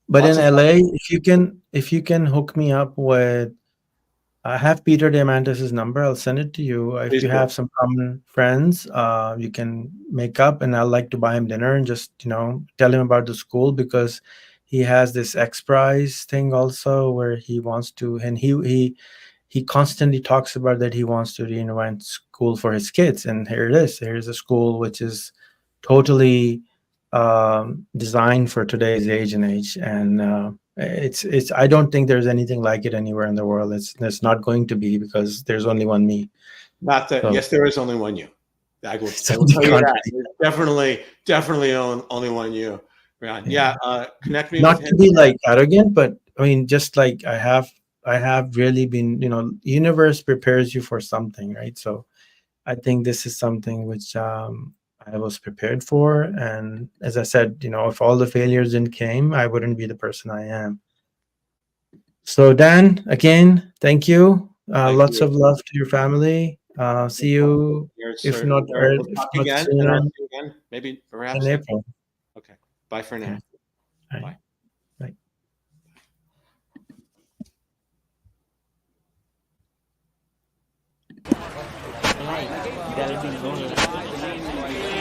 But in LA, if you can hook me up with, I have Peter Diamantis' number. I'll send it to you. If you have some common friends, you can make up, and I'd like to buy him dinner and just tell him about the school, because he has this X Prize thing also where he wants to, and he constantly talks about that he wants to reinvent school for his kids. And here it is. Here's a school which is totally designed for today's age, and it's I don't think there's anything like it anywhere in the world. It's not going to be, because there's only one me. Not that. So, yes, there is only one you. I will tell you that. There's definitely only one you. Yeah. Connect me. Not with him. To be like arrogant, but I mean, just like I have really been. Universe prepares you for something, right? So I think this is something which I was prepared for. And as I said, if all the failures didn't came, I wouldn't be the person I am. So Dan, again, thank you. Lots of love to your family. See you, if not sooner, maybe perhaps in April. Okay. Bye for now. Okay. Bye. Bye. Bye.